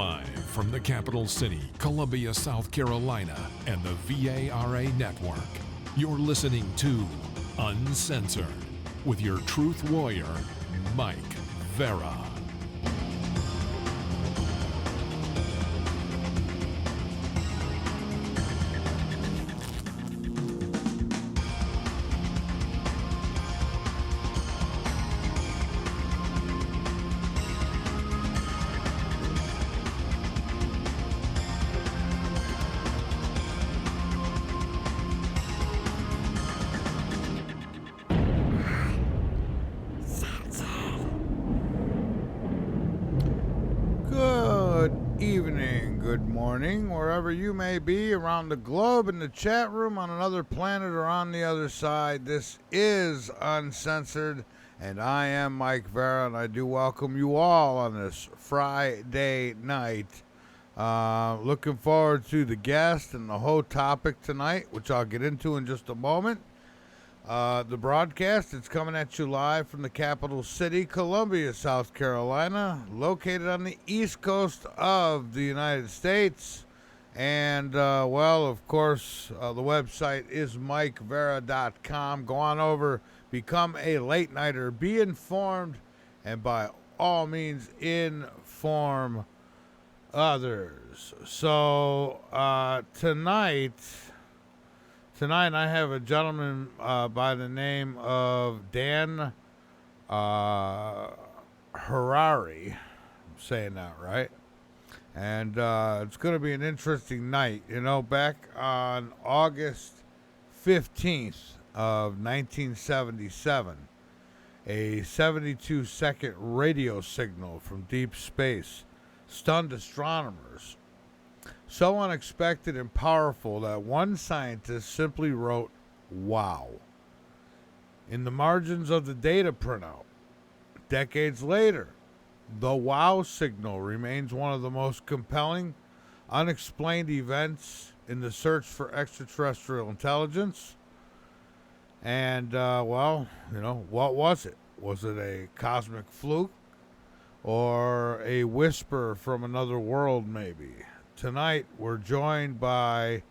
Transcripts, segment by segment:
Live from the capital city, Columbia, South Carolina, and the VARA network, you're listening to Uncensored with your truth warrior, Mike Vara. Good morning, wherever you may be around the globe, in the chat room, on another planet, or on the other side. This is Uncensored, and I am Mike Vara, and I do welcome you all on this Friday night. Looking forward to the guest and the whole topic tonight, which I'll get into in just a moment. The broadcast, it's coming at you live from the capital city, Columbia, South Carolina, located on the east coast of the United States. And, of course, the website is MikeVara.com. Go on over, become a late nighter, be informed, and by all means, inform others. So, Tonight I have a gentleman by the name of Dan Harary. I'm saying that right. And it's going to be an interesting night. You know, back on August 15th of 1977, a 72-second radio signal from deep space stunned astronomers. So unexpected and powerful that one scientist simply wrote, "Wow," in the margins of the data printout. Decades later, the wow signal remains one of the most compelling, unexplained events in the search for extraterrestrial intelligence. And, what was it? Was it a cosmic fluke or a whisper from another world, maybe? Tonight, we're joined by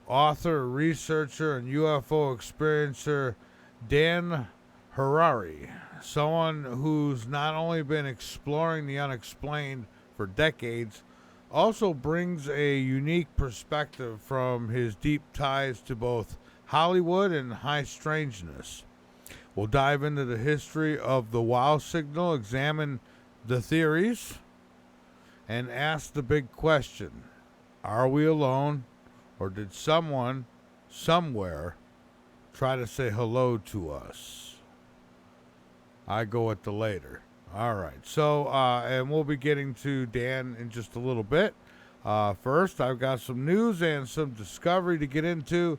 author, researcher, and UFO experiencer Dan Harary, someone who's not only been exploring the unexplained for decades, also brings a unique perspective from his deep ties to both Hollywood and high strangeness. We'll dive into the history of the wow signal, examine the theories, and ask the big question: are we alone, or did someone, somewhere, try to say hello to us? I go with the later. All right, so, and we'll be getting to Dan in just a little bit. First, I've got some news and some discovery to get into,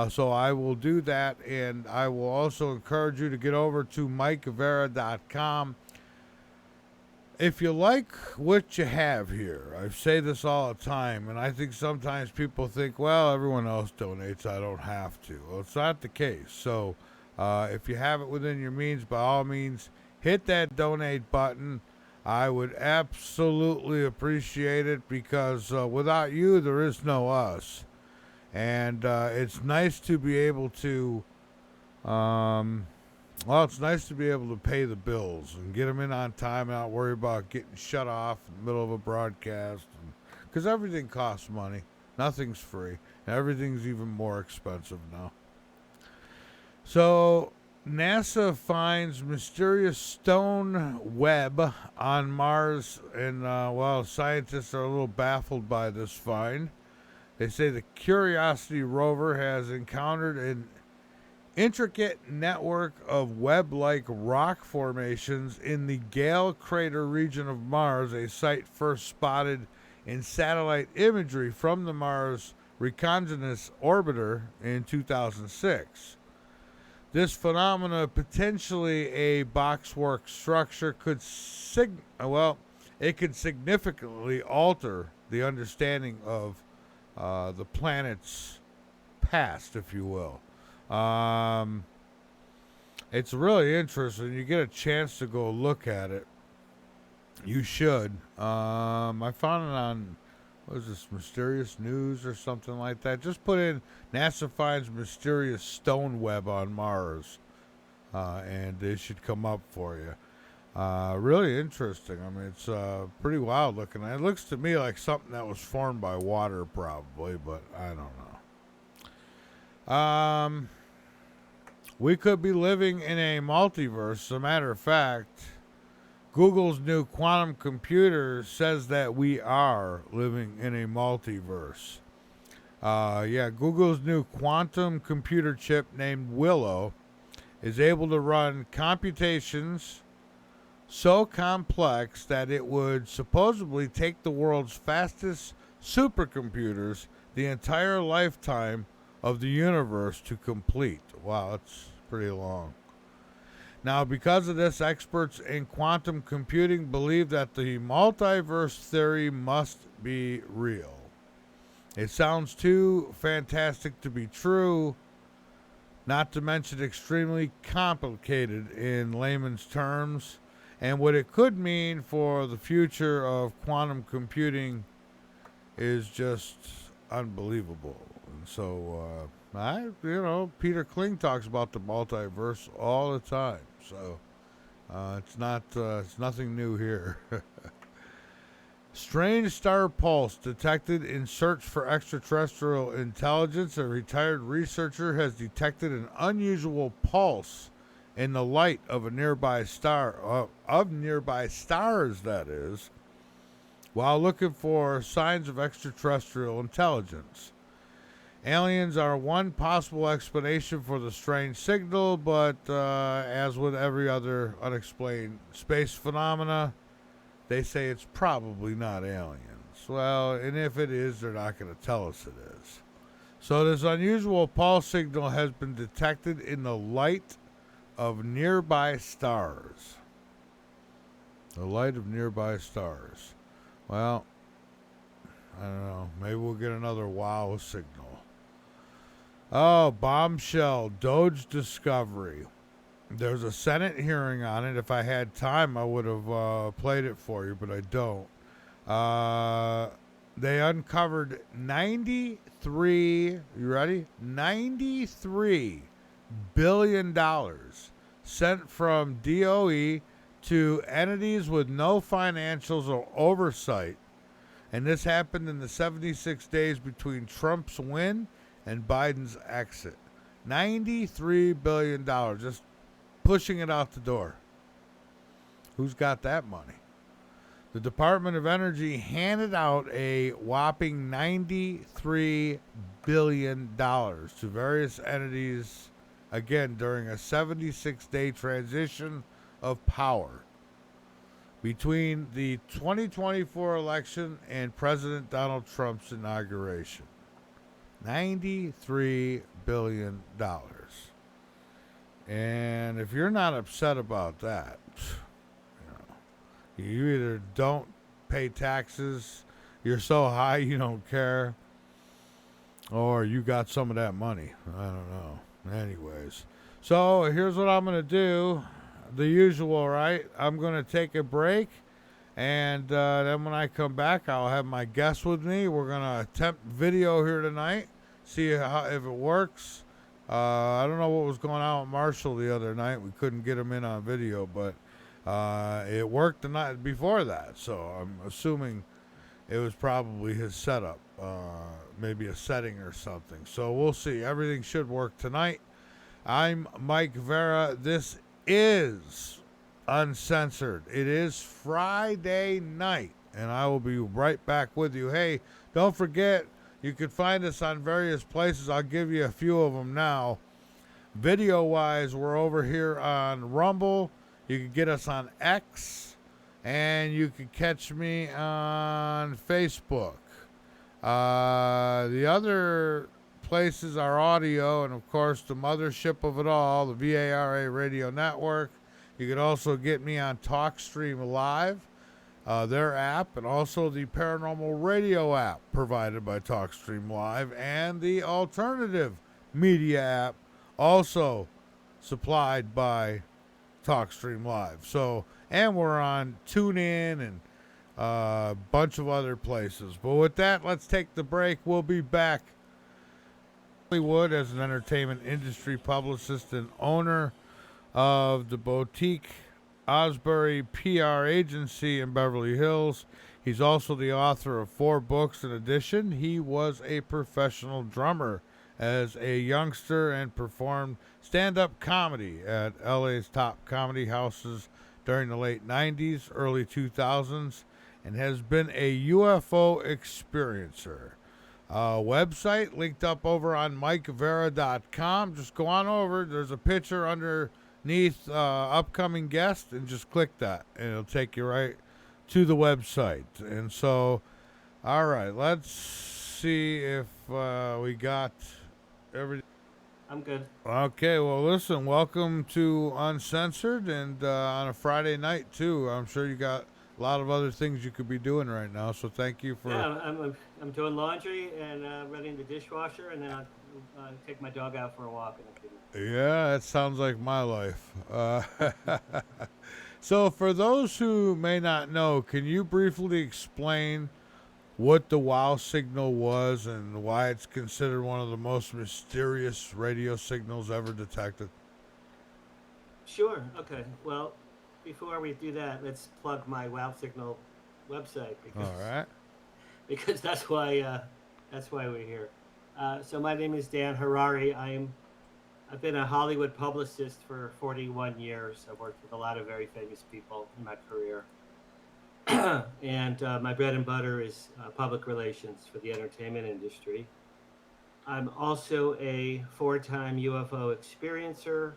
so I will do that, and I will also encourage you to get over to MikeVara.com. If you like what you have here, I say this all the time, and I think sometimes people think, well, everyone else donates, I don't have to. Well, it's not the case. So if you have it within your means, by all means, hit that donate button. I would absolutely appreciate it, because without you, there is no us. And it's nice to be able to... it's nice to be able to pay the bills and get them in on time and not worry about getting shut off in the middle of a broadcast. Because everything costs money. Nothing's free. And everything's even more expensive now. So, NASA finds mysterious stone web on Mars. And, scientists are a little baffled by this find. They say the Curiosity rover has encountered an intricate network of web-like rock formations in the Gale crater region of Mars, a site first spotted in satellite imagery from the Mars Reconnaissance Orbiter in 2006. This phenomena, potentially a boxwork structure, could significantly alter the understanding of the planet's past, if you will. It's really interesting. You get a chance to go look at it. You should. I found it on, what is this, Mysterious News or something like that. Just put in NASA finds mysterious stone web on Mars, and it should come up for you. Really interesting. I mean, it's pretty wild looking. It looks to me like something that was formed by water, probably, but I don't know. We could be living in a multiverse. As a matter of fact, Google's new quantum computer says that we are living in a multiverse. Google's new quantum computer chip named Willow is able to run computations so complex that it would supposedly take the world's fastest supercomputers the entire lifetime of the universe to complete. Wow, that's pretty long. Now, because of this, experts in quantum computing believe that the multiverse theory must be real. It sounds too fantastic to be true, not to mention extremely complicated in layman's terms, and what it could mean for the future of quantum computing is just unbelievable. And so, Peter Kling talks about the multiverse all the time. So, it's nothing new here. Strange star pulse detected in search for extraterrestrial intelligence. A retired researcher has detected an unusual pulse in the light of a nearby star, of nearby stars, that is, while looking for signs of extraterrestrial intelligence. Aliens are one possible explanation for the strange signal, but as with every other unexplained space phenomena, they say it's probably not aliens. Well, and if it is, they're not going to tell us it is. So this unusual pulse signal has been detected in the light of nearby stars. The light of nearby stars. Well, I don't know. Maybe we'll get another wow signal. Oh, bombshell. Doge discovery. There's a Senate hearing on it. If I had time, I would have played it for you, but I don't. They uncovered 93, you ready? $93 billion sent from DOE to entities with no financials or oversight. And this happened in the 76 days between Trump's win and Biden's exit. $93 billion, just pushing it out the door. Who's got that money? The Department of Energy handed out a whopping $93 billion to various entities, again, during a 76-day transition of power between the 2024 election and President Donald Trump's inauguration. $93 billion. And if you're not upset about that, you either don't pay taxes, you're so high you don't care, or you got some of that money. I don't know. Anyways, so here's what I'm going to do. The usual, right? I'm going to take a break, and then when I come back, I'll have my guest with me. We're going to attempt video here tonight, see if it works. I don't know what was going on with Marshall the other night. We couldn't get him in on video, but it worked the night before that, so I'm assuming it was probably his setup, maybe a setting or something. So we'll see. Everything should work tonight. I'm Mike Vara. This is Uncensored. It is Friday night, and I will be right back with you. Hey, don't forget, you can find us on various places. I'll give you a few of them now. Video-wise, we're over here on Rumble. You can get us on X, and you can catch me on Facebook. The other places are audio, and of course the mothership of it all, the VARA Radio Network. You can also get me on TalkStream Live, their app, and also the Paranormal Radio app provided by TalkStream Live, and the Alternative Media app, also supplied by TalkStream Live. So and we're on TuneIn and a bunch of other places. But with that, let's take the break. We'll be back. Hollywood, as an entertainment industry publicist and owner of the boutique Osbury PR agency in Beverly Hills. He's also the author of 4 books. In addition, he was a professional drummer as a youngster and performed stand-up comedy at LA's top comedy houses during the late 90s, early 2000s, and has been a UFO experiencer. Website linked up over on MikeVara.com. Just go on over. There's a picture underneath upcoming guest, and just click that, and it'll take you right to the website. And so, all right, let's see if we got everything. I'm good. Okay, well, listen, welcome to Uncensored, and on a Friday night, too. I'm sure you got a lot of other things you could be doing right now, so thank you for... Yeah, I'm doing laundry and running the dishwasher, and then I'll take my dog out for a walk. Yeah, that sounds like my life. So for those who may not know, can you briefly explain what the WOW signal was and why it's considered one of the most mysterious radio signals ever detected? We're okay. Well, before we do that, let's plug my WOW Signal website because, All right. because that's why we're here. So my name is Dan Harary. I've been a Hollywood publicist for 41 years. I've worked with a lot of very famous people in my career. And my bread and butter is public relations for the entertainment industry. I'm also a 4-time UFO experiencer.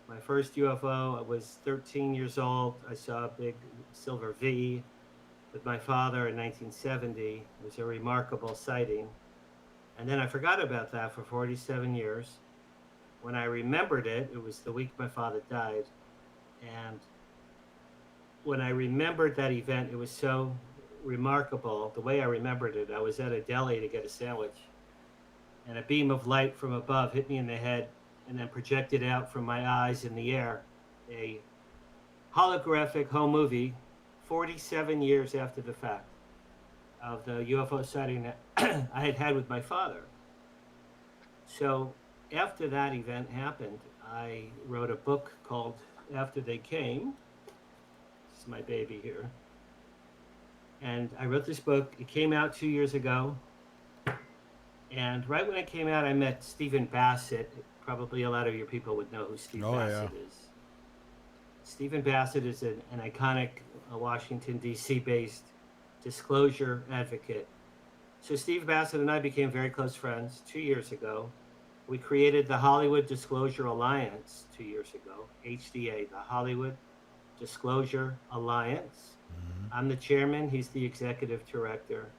My first UFO, I was 13 years old. I saw a big silver V with my father in 1970. It was a remarkable sighting. And then I forgot about that for 47 years. When I remembered it, it was the week my father died. And when I remembered that event, it was so remarkable. The way I remembered it, I was at a deli to get a sandwich, and a beam of light from above hit me in the head and then projected out from my eyes in the air. A holographic home movie 47 years after the fact of the UFO sighting that I had had with my father. So after that event happened, I wrote a book called After They Came. This is my baby here. And I wrote this book. It came out 2 years ago. And right when it came out, I met Stephen Bassett. Probably a lot of your people would know who Steve Bassett is. Stephen Bassett is an iconic Washington, D.C. based disclosure advocate. So Steve Bassett and I became very close friends 2 years ago. We created the Hollywood Disclosure Alliance 2 years ago, HDA, the Hollywood Disclosure Alliance. Mm-hmm. I'm the chairman, he's the executive director.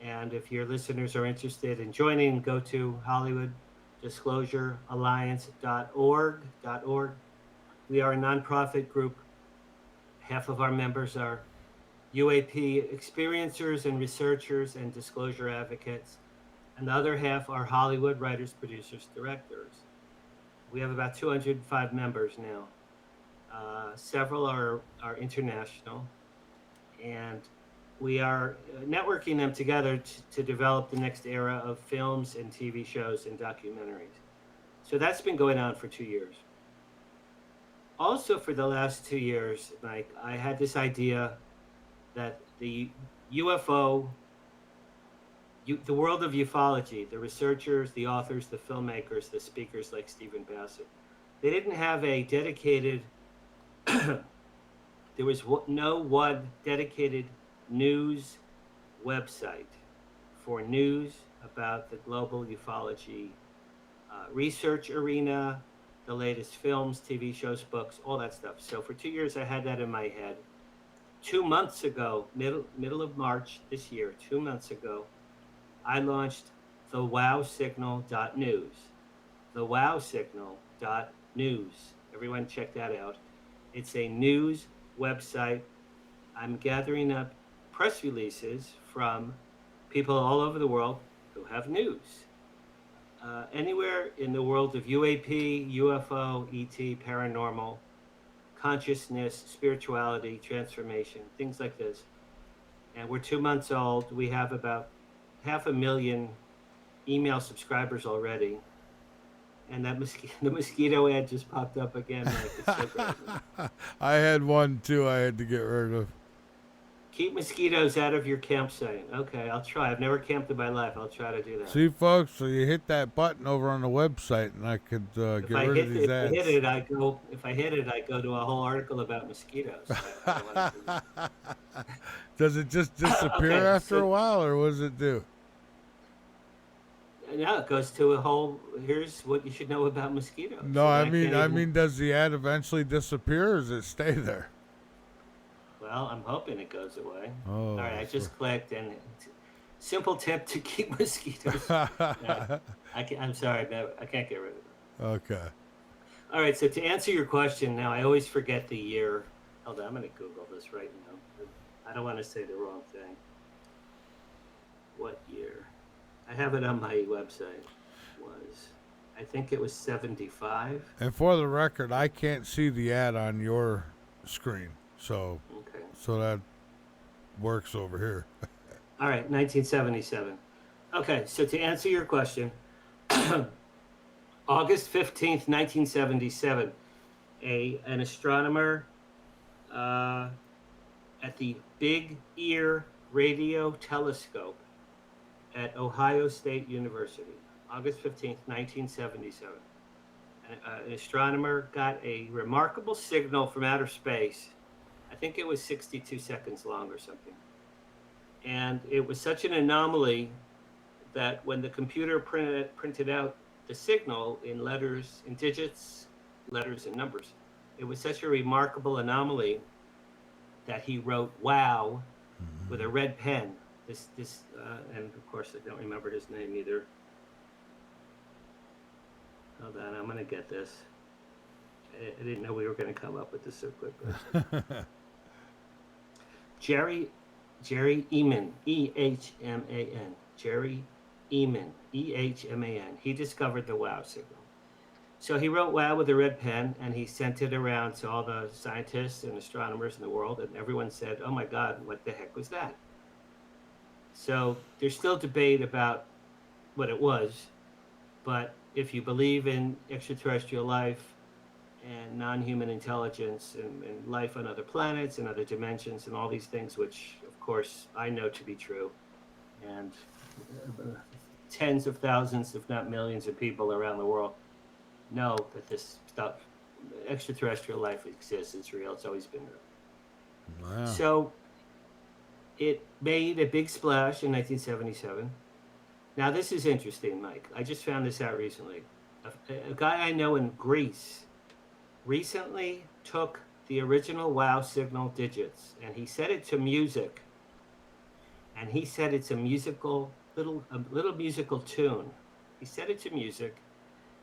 And if your listeners are interested in joining, go to HollywoodDisclosureAlliance.org. We are a nonprofit group. Half of our members are UAP experiencers and researchers and disclosure advocates. And the other half are Hollywood writers, producers, directors. We have about 205 members now. Several are international. And we are networking them together to develop the next era of films and TV shows and documentaries. So that's been going on for 2 years. Also for the last 2 years, Mike, I had this idea that the UFO, the world of ufology, the researchers, the authors, the filmmakers, the speakers like Stephen Bassett, they didn't have a dedicated, there was no one dedicated news website for news about the global ufology research arena, the latest films, TV shows, books, all that stuff. So for 2 years, I had that in my head. 2 months ago, middle of March this year, 2 months ago, I launched the wowsignal.news. The wowsignal.news. Everyone check that out. It's a news website. I'm gathering up press releases from people all over the world who have news. Anywhere in the world of UAP, UFO, ET, paranormal, consciousness, spirituality, transformation, things like this. And we're 2 months old. We have about 500,000 email subscribers already. And that the mosquito ad just popped up again, Mike. It's so great. I had one too. I had to get rid of. Keep mosquitoes out of your campsite. Okay, I'll try. I've never camped in my life. I'll try to do that. See, folks, so you hit that button over on the website, and I could get rid of these ads. If I hit it, I go. If I hit it, I go to a whole article about mosquitoes. I don't want to do that. Does it just disappear Okay, after a while, or what does it do? No, it goes to a whole. Here's what you should know about mosquitoes. No, And I mean, does the ad eventually disappear, or does it stay there? Well, I'm hoping it goes away. Oh, All right, I just clicked, and simple tip to keep mosquitoes. I'm sorry, I can't get rid of them. Okay. All right, so to answer your question, now I always forget the year. Hold on, I'm going to Google this right now. I don't want to say the wrong thing. What year? I have it on my website. I think it was 75. And for the record, I can't see the ad on your screen, so Okay. so that works over here. All right, 1977. Okay, so to answer your question, August 15th, 1977, an astronomer at the Big Ear Radio Telescope at Ohio State University, August 15th, 1977. An astronomer got a remarkable signal from outer space. I think it was 62 seconds long or something. And it was such an anomaly that when the computer printed out the signal in letters, in digits, letters, and numbers, it was such a remarkable anomaly that he wrote "wow" with a red pen. And of course I don't remember his name either. Hold on, I'm gonna get this. I didn't know we were gonna come up with this so quickly. Jerry Ehman, E-H-M-A-N. Jerry Ehman, E-H-M-A-N. He discovered the wow signal. So he wrote wow with a red pen, and he sent it around to all the scientists and astronomers in the world, and everyone said, "Oh my God, what the heck was that?" So there's still debate about what it was, but if you believe in extraterrestrial life and non-human intelligence and life on other planets and other dimensions and all these things, which of course I know to be true, and tens of thousands, if not millions of people around the world know that this stuff, extraterrestrial life exists, it's real, it's always been real. Wow. So it made a big splash in 1977. Now this is interesting, Mike. I just found this out recently. A guy I know in Greece recently took the original wow signal digits and he set it to music. And he said it's a little musical tune. He set it to music.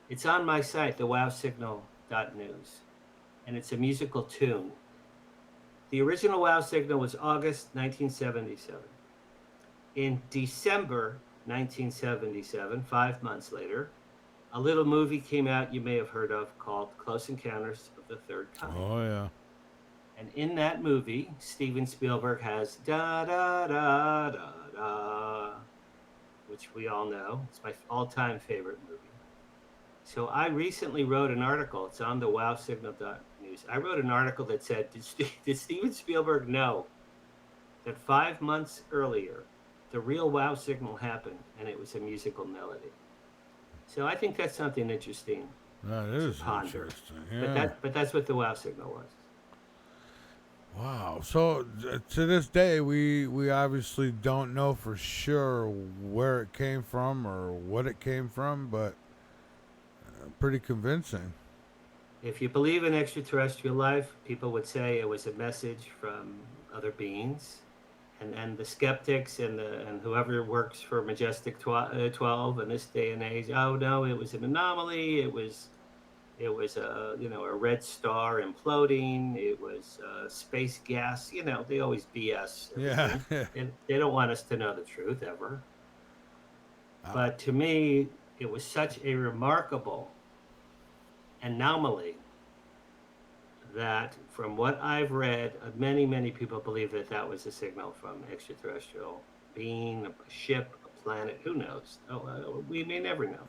It's on my site, thewowsignal.news, and it's a musical tune. The original wow signal was August 1977. In December 1977, 5 months later, a little movie came out you may have heard of called Close Encounters of the Third Kind. Oh, yeah. And in that movie, Steven Spielberg has da da da da da, which we all know. It's my all-time favorite movie. So I recently wrote an article. It's on the wowsignal.news. I wrote an article that said, did Steven Spielberg know that 5 months earlier, the real wow signal happened, and it was a musical melody? So I think that's something interesting. That is interesting. Yeah. But that's what the wow signal was. Wow. So to this day, we obviously don't know for sure where it came from or what it came from, but pretty convincing. If you believe in extraterrestrial life, people would say it was a message from other beings, and the skeptics and whoever works for Majestic 12 in this day and age, oh no, it was an anomaly. It was a red star imploding. It was space gas. They always BS. Yeah. And they don't want us to know the truth ever. But to me, it was such a remarkable anomaly that, from what I've read, many people believe that that was a signal from extraterrestrial being, a ship, a planet. Who knows? We may never know.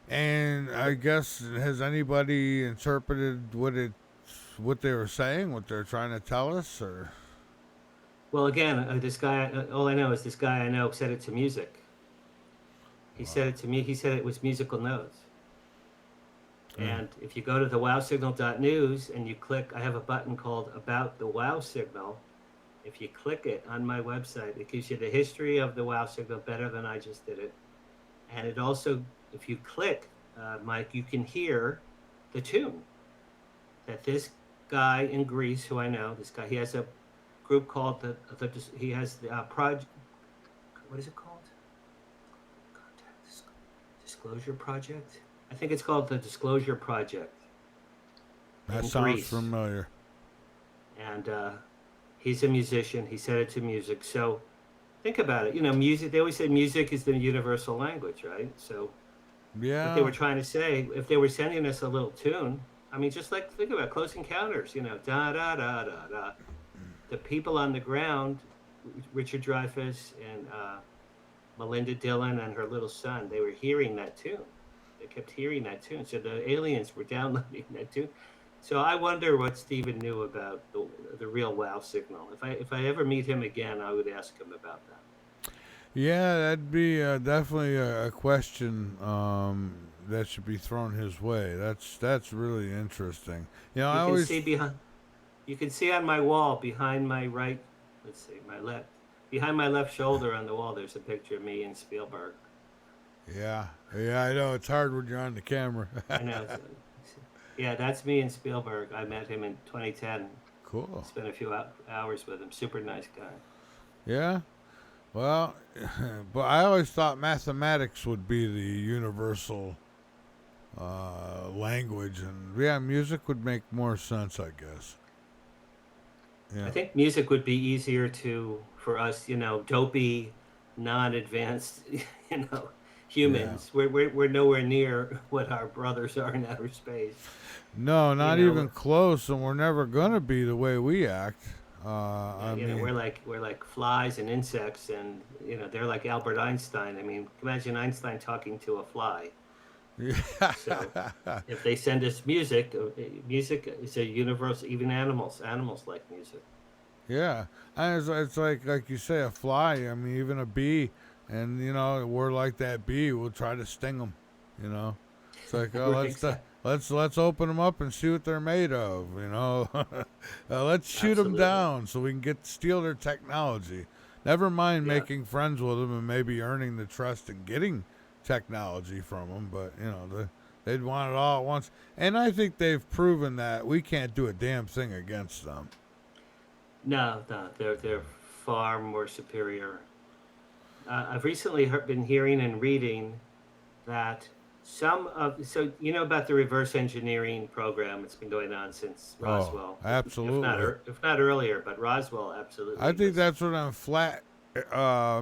And I guess, has anybody interpreted what they were saying, what they're trying to tell us, or? Well, again, this guy. All I know is this guy I know said it to music. He said it to me. He said it was musical notes. Mm. And if you go to the wowsignal.news and you click, I have a button called About the Wow Signal. If you click it on my website, it gives you the history of the Wow Signal better than I just did it. And it also, if you click, Mike, you can hear the tune that this guy in Greece, who I know, this guy, he has a group called he has the project, what is it called? Contact Disclosure Project? I think it's called the Disclosure Project That in sounds Greece. familiar. And he's a musician. He set it to music. So think about it. You know, music, they always say music is the universal language, right? So what they Yeah. were trying to say, if they were sending us a little tune, I mean, just like, think about Close Encounters, you know, da da da da da. The people on the ground, Richard Dreyfuss and Melinda Dillon and her little son, they were hearing that tune. They kept hearing that tune. So the aliens were downloading that tune. So I wonder what Stephen knew about the real wow signal. If I ever meet him again, I would ask him about that. Yeah, that'd be definitely a question that should be thrown his way. That's really interesting. You know, I You can always. see behind. You can see on my wall behind my right. Let's see, my left. Behind my left shoulder on the wall, there's a picture of me and Spielberg. Yeah, yeah, I know it's hard when you're on the camera. I know. Yeah, that's me and Spielberg. I met him in 2010. Cool. Spent a few hours with him. Super nice guy. Yeah. Well, but I always thought mathematics would be the universal language, and yeah, music would make more sense, I guess. I Yeah. think music would be easier for us, you know, dopey, non-advanced, you know, Yeah. humans. We're nowhere near what our brothers are in outer space. No, You not know, even close, and we're never gonna be the way we act. I you know, mean, we're like flies and insects, and you know, they're like Albert Einstein. I mean, imagine Einstein talking to a fly. So yeah. if they send us music, music is a universal. Even animals like music. Yeah, and it's like you say, a fly. I mean, even a bee, and you know, we're like that bee. We'll try to sting them. You know, it's like, oh, Right, exactly. let's open them up and see what they're made of. You know, let's shoot them Absolutely. down so we can steal their technology. Never mind Yeah. making friends with them and maybe earning the trust and getting technology from them, but you know, they'd want it all at once. And I think they've proven that we can't do a damn thing against them. No, no, they're far more superior. I've recently been hearing and reading that you know about the reverse engineering program. It's been going on since Oh, Roswell, absolutely. if not earlier, but Roswell I absolutely think was. that's where them flat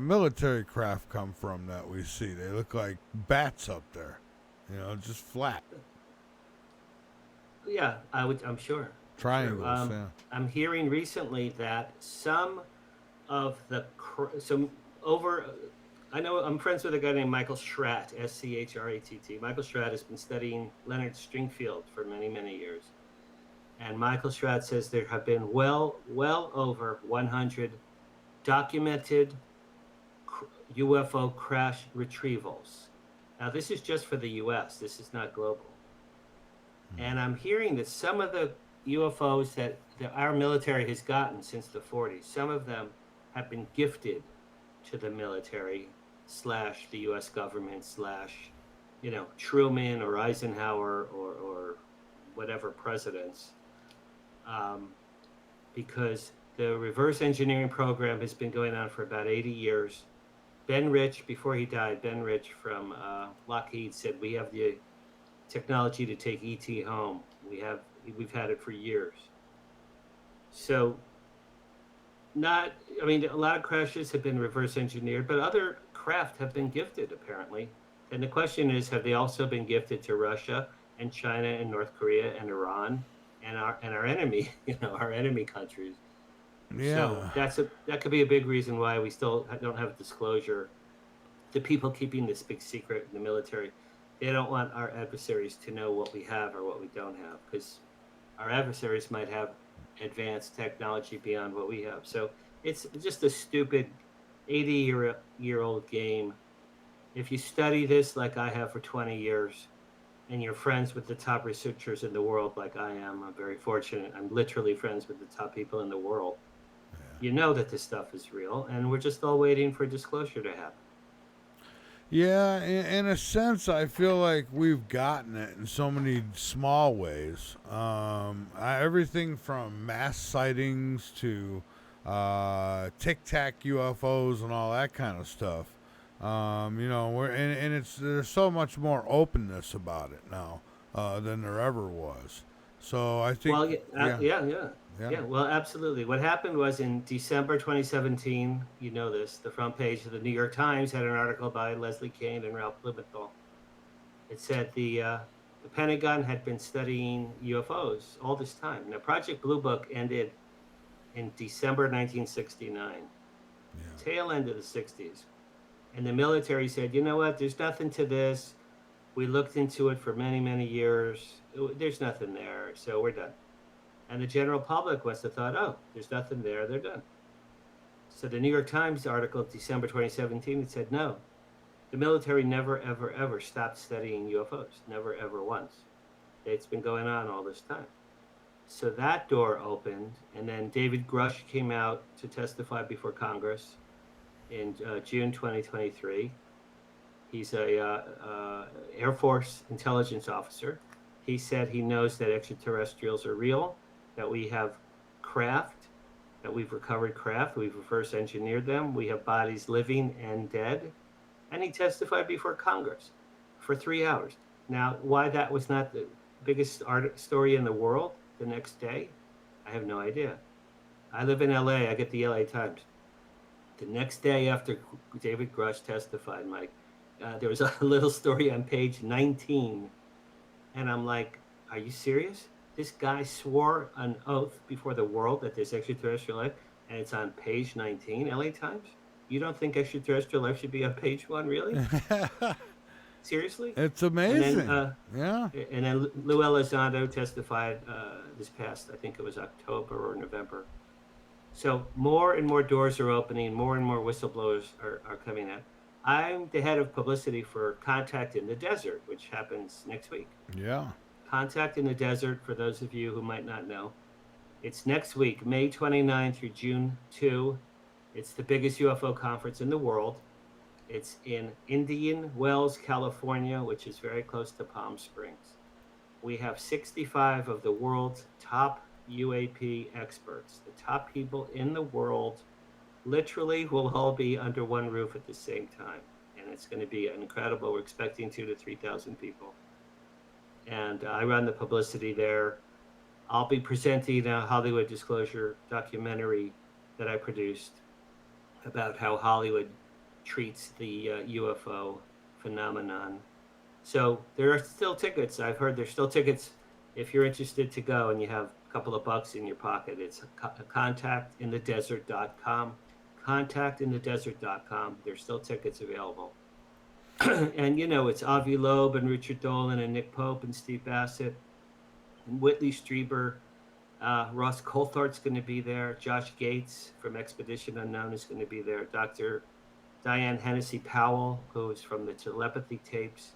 military craft come from that we see. They look like bats up there, you know, just flat Yeah, I'm sure. I'm sure. triangles. Yeah. I'm hearing recently that some of some over. I know I'm friends with a guy named Michael Schratt, Schartt. Michael Schratt has been studying Leonard Stringfield for many years, and Michael Schratt says there have been well over 100 documented UFO crash retrievals. Now, this is just for the U.S. This is not global. And I'm hearing that some of the UFOs that our military has gotten since the 40s, some of them have been gifted to the military slash the U.S. government slash, you know, Truman or Eisenhower or whatever presidents, because the reverse engineering program has been going on for about 80 years. Ben Rich, before he died, Ben Rich from Lockheed said, we have the technology to take ET home. We've had it for years. So I mean, a lot of crashes have been reverse engineered, but other craft have been gifted apparently. And the question is, have they also been gifted to Russia and China and North Korea and Iran our enemy, our enemy countries. So Yeah. that could be a big reason why we still don't have disclosure. The people keeping this big secret in the military, they don't want our adversaries to know what we have or what we don't have, because our adversaries might have advanced technology beyond what we have. So it's just a stupid 80-year old game. If you study this like I have for 20 years, and you're friends with the top researchers in the world like I am, I'm very fortunate. I'm literally friends with the top people in the world. You know that this stuff is real, and we're just all waiting for disclosure to happen. Yeah, in a sense, I feel like we've gotten it in so many small ways. Everything from mass sightings to Tic Tac UFOs and all that kind of stuff. And it's there's so much more openness about it now than there ever was. So I think, Well, yeah, yeah, yeah, yeah. Well, absolutely. What happened was in December 2017. You know this. The front page of the New York Times had an article by Leslie Kean and Ralph Blumenthal. It said the Pentagon had been studying UFOs all this time. Now, Project Blue Book ended in December 1969, yeah, tail end of the 60s, and the military said, you know what? There's nothing to this. We looked into it for many, many years. There's nothing there, so we're done. And the general public must have thought, oh, there's nothing there, they're done. So the New York Times article, December 2017, it said, no, the military never, ever, ever stopped studying UFOs. Never, ever once. It's been going on all this time. So that door opened, and then David Grush came out to testify before Congress in June 2023. He's a Air Force intelligence officer. He said he knows that extraterrestrials are real, that we have craft, that we've recovered craft, we've reverse engineered them, we have bodies living and dead. And he testified before Congress for 3 hours. Now, why that was not the biggest story in the world the next day, I have no idea. I live in LA, I get the LA Times. The next day after David Grush testified, Mike, there was a little story on page 19. And I'm like, are you serious? This guy swore an oath before the world that there's extraterrestrial life, and it's on page 19, LA Times? You don't think extraterrestrial life should be on page one, really? Seriously? it's And then, amazing. Yeah, Lou Elizondo testified this past, I think it was October or November. So more and more doors are opening, more and more whistleblowers are coming out. I'm the head of publicity for Contact in the Desert, which happens next week. yeah, Contact in the Desert, for those of you who might not know, it's next week, May 29 through June 2. It's the biggest UFO conference in the world. It's in Indian Wells, California, which is very close to Palm Springs. We have 65 of the world's top UAP experts, the top people in the world. Literally, we'll all be under one roof at the same time, and it's going to be incredible. We're expecting 2,000 to 3,000 people, and I run the publicity there. I'll be presenting a Hollywood Disclosure documentary that I produced about how Hollywood treats the UFO phenomenon. So there are still tickets. I've heard there's still tickets if you're interested to go and you have a couple of bucks in your pocket. It's contactinthedesert.com. Contactinthedesert.com. There's still tickets available. And it's Avi Loeb and Richard Dolan and Nick Pope and Steve Bassett and Whitley Strieber. Ross Coulthardt's going to be there. Josh Gates from Expedition Unknown is going to be there. Dr. Diane Hennessy Powell, who is from the telepathy tapes.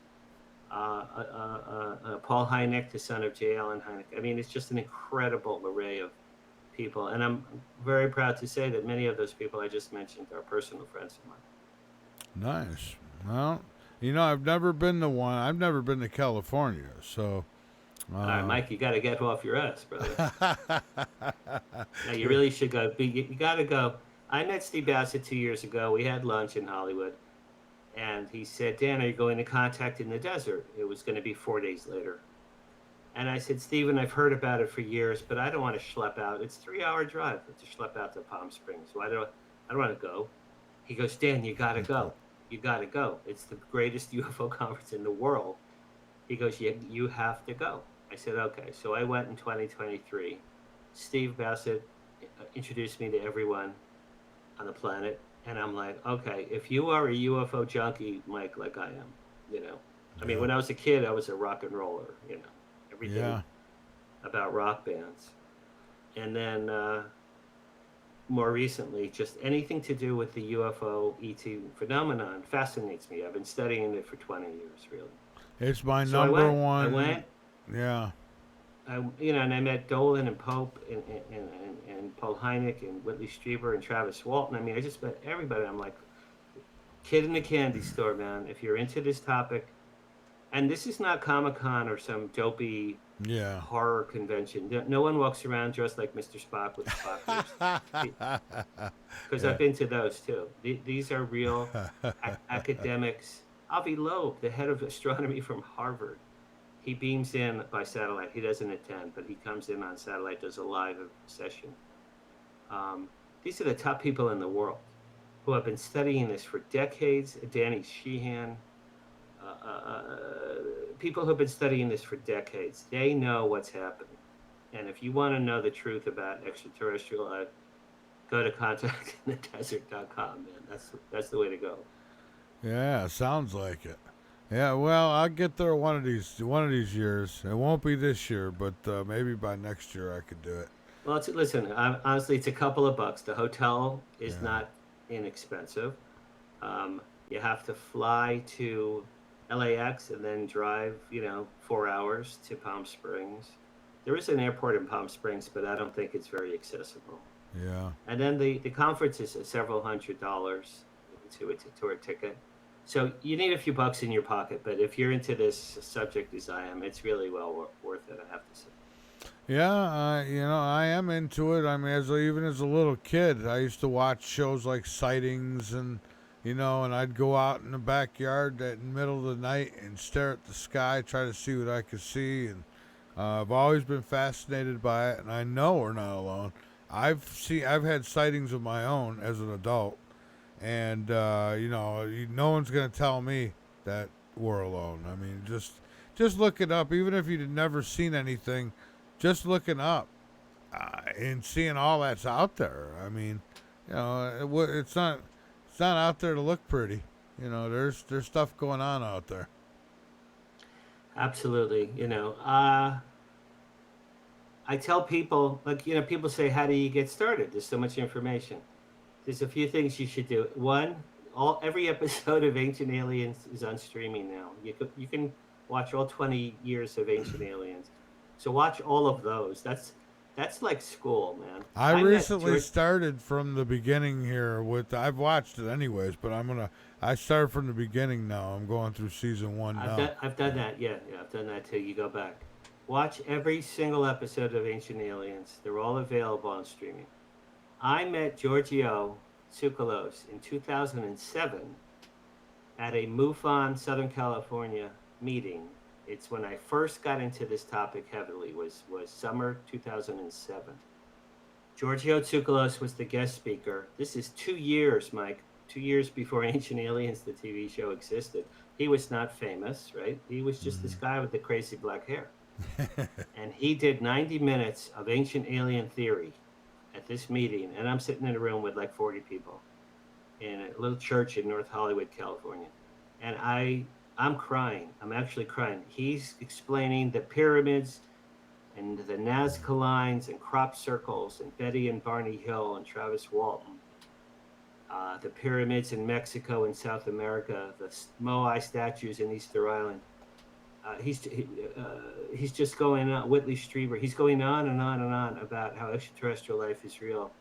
Paul Hynek, the son of J. Allen Hynek. I mean, it's just an incredible array of people. And I'm very proud to say that many of those people I just mentioned are personal friends of mine. nice. Well, I've never been to one. I've never been to California, so. All right, Mike, you got to get off your ass, brother. Now, you really should go. You got to go. I met Steve Bassett 2 years ago. We had lunch in Hollywood. And he said, Dan, are you going to Contact in the Desert? It was going to be 4 days later. And I said, Steven, I've heard about it for years, but I don't want to schlep out. It's a 3-hour drive to schlep out to Palm Springs. So I don't want to go. He goes, Dan, you got to go. You got to go. It's the greatest UFO conference in the world. He goes, you have to go. I said, okay. So I went in 2023. Steve Bassett introduced me to everyone on the planet. And I'm like, okay, if you are a UFO junkie, Mike, like I am, you know, I mean, Yeah. when I was a kid, I was a rock and roller, you know, everything Yeah. about rock bands. And then more recently, just anything to do with the UFO ET phenomenon fascinates me. I've been studying it for 20 years, really. It's my So I number went, I one. went, Yeah. and I met Dolan and Pope and Paul Hynek and Whitley Strieber and Travis Walton. I mean, I just met everybody. I'm like, kid in the candy store, man. If you're into this topic, and this is not Comic Con or some dopey Yeah. horror convention. No one walks around dressed like Mr. Spock with Spock ears. Because Yeah. I've been to those too. These are real academics. Avi Loeb, the head of astronomy from Harvard, he beams in by satellite. He doesn't attend, but he comes in on satellite, does a live session. These are the top people in the world who have been studying this for decades. Danny Sheehan, people who have been studying this for decades. They know what's happening. And if you want to know the truth about extraterrestrial life, go to contactinthedesert.com, man. That's the way to go. Yeah. Sounds like it. Yeah. Well, I'll get there one of these years. It won't be this year, but maybe by next year I could do it. Well, listen, honestly, it's a couple of bucks. The hotel is Yeah. not inexpensive. You have to fly to LAX and then drive, 4 hours to Palm Springs. There is an airport in Palm Springs, but I don't think it's very accessible. Yeah. And then the conference is several $100s to a ticket. So you need a few bucks in your pocket, but if you're into this subject as I am, it's really well worth it, I have to say. Yeah, I am into it. I mean, even as a little kid, I used to watch shows like Sightings, and I'd go out in the backyard at the middle of the night and stare at the sky, try to see what I could see, and I've always been fascinated by it. And I know we're not alone. I've had sightings of my own as an adult, and no one's gonna tell me that we're alone. I mean, just look it up, even if you've never seen anything. Just looking up and seeing all that's out there. I mean, it's not out there to look pretty. There's stuff going on out there. Absolutely. I tell people, like, people say, how do you get started? There's so much information. There's a few things you should do. One, every episode of Ancient Aliens is on streaming now. You can watch all 20 years of Ancient Aliens. So watch all of those. That's like school, man. I recently started from the beginning here I've watched it anyways, but I started from the beginning now. I'm going through season 1 now. I've done that. Yeah, I've done that too. You go back. Watch every single episode of Ancient Aliens. They're all available on streaming. I met Giorgio Tsoukalos in 2007 at a MUFON Southern California meeting. It's when I first got into this topic heavily, was summer 2007. Giorgio Tsoukalos was the guest speaker. This is 2 years, Mike, 2 years before Ancient Aliens, the TV show, existed. He was not famous, right? He was just this guy with the crazy black hair. And he did 90 minutes of Ancient Alien theory at this meeting. And I'm sitting in a room with like 40 people in a little church in North Hollywood, California. And I'm crying. I'm actually crying. He's explaining the pyramids and the Nazca lines and crop circles and Betty and Barney Hill and Travis Walton, the pyramids in Mexico and South America, the Moai statues in Easter Island. He's just going on. Whitley Strieber. He's going on and on and on about how extraterrestrial life is real.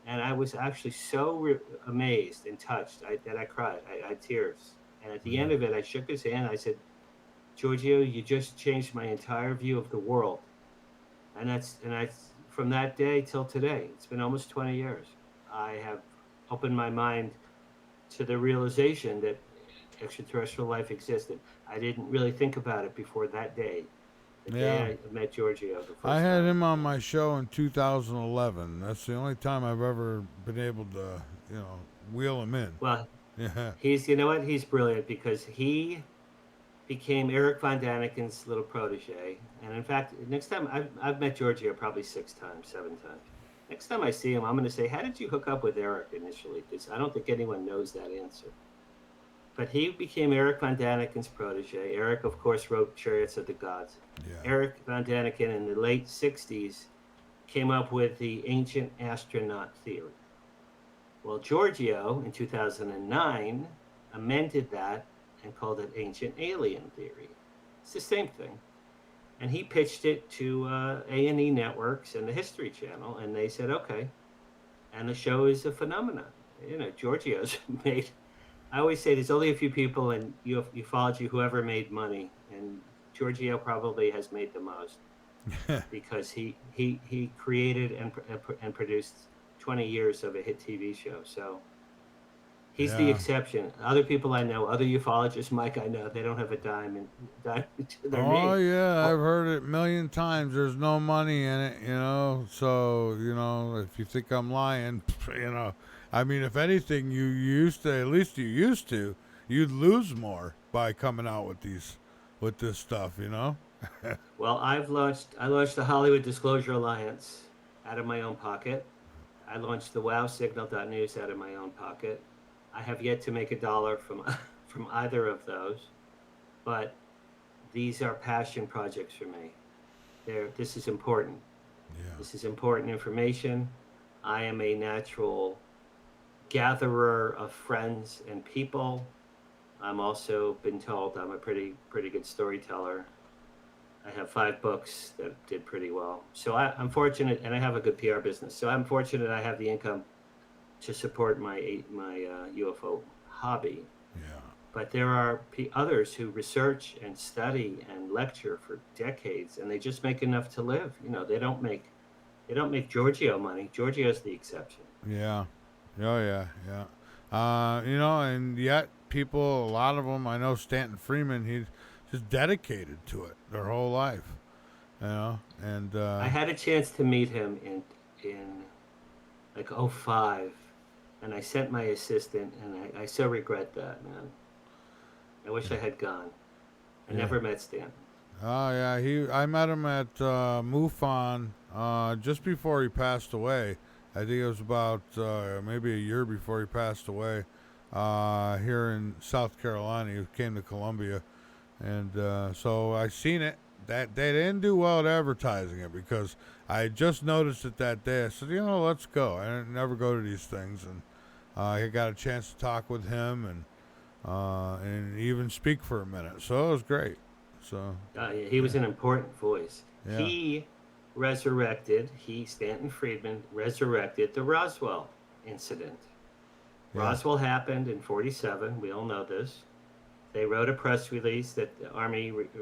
And I was actually so amazed and touched that I cried. I had tears. And at the end of it, I shook his hand. I said, Giorgio, you just changed my entire view of the world. And from that day till today, it's been almost 20 years. I have opened my mind to the realization that extraterrestrial life existed. I didn't really think about it before that day. The day I met Giorgio the first time. I had him on my show in 2011. That's the only time I've ever been able to, wheel him in. Well, yeah. he's, you know what? He's brilliant because he became Eric Von Daniken's little protege. And in fact, next time I've met Giorgio probably 6 times, 7 times. Next time I see him, I'm going to say, "How did you hook up with Eric initially?" Because I don't think anyone knows that answer. But he became Eric Von Daniken's protege. Eric, of course, wrote Chariots of the Gods. Yeah. Eric Von Daniken in the late 60s came up with the ancient astronaut theory. Well, Giorgio in 2009 amended that and called it ancient alien theory. It's the same thing. And he pitched it to A&E Networks and the History Channel, and they said, okay. And the show is a phenomenon. You know, Giorgio's made, I always say there's only a few people in ufology who ever made money, and Giorgio probably has made the most because he created and produced 20 years of a hit TV show. So he's the Yeah. exception. Other people I know, other ufologists, Mike, I know, they don't have a dime to their name. Oh yeah, I've heard it a million times. There's no money in it, So if you think I'm lying, I mean, if anything, you used to. At least you used to. You'd lose more by coming out with this stuff. Well, I launched the Hollywood Disclosure Alliance out of my own pocket. I launched the WowSignal.news out of my own pocket. I have yet to make $1 from either of those, but these are passion projects for me. This is important. Yeah. This is important information. I am a natural gatherer of friends and people. I'm also been told I'm a pretty good storyteller. I have 5 books that did pretty well. So I'm fortunate, and I have a good PR business. So I'm fortunate I have the income to support my UFO hobby. Yeah. But there are others who research and study and lecture for decades, and they just make enough to live. They don't make Giorgio money. Giorgio's the exception. Yeah. Oh yeah. And yet people, a lot of them, I know Stanton Freeman, he's just dedicated to it their whole life. And I had a chance to meet him in like 05, and I sent my assistant, and I so regret that, man. I wish I had gone. I never met Stanton. Oh yeah, I met him at MUFON just before he passed away. I think it was about maybe a year before he passed away here in South Carolina. He came to Columbia, and so I seen it. That they didn't do well at advertising it because I had just noticed it that day. I said, let's go. I never go to these things, and I got a chance to talk with him and even speak for a minute. So it was great. So he was an important voice. Yeah. Stanton Friedman resurrected the Roswell incident. Yeah. Roswell happened in 47. We all know this. They wrote a press release that the Army recovered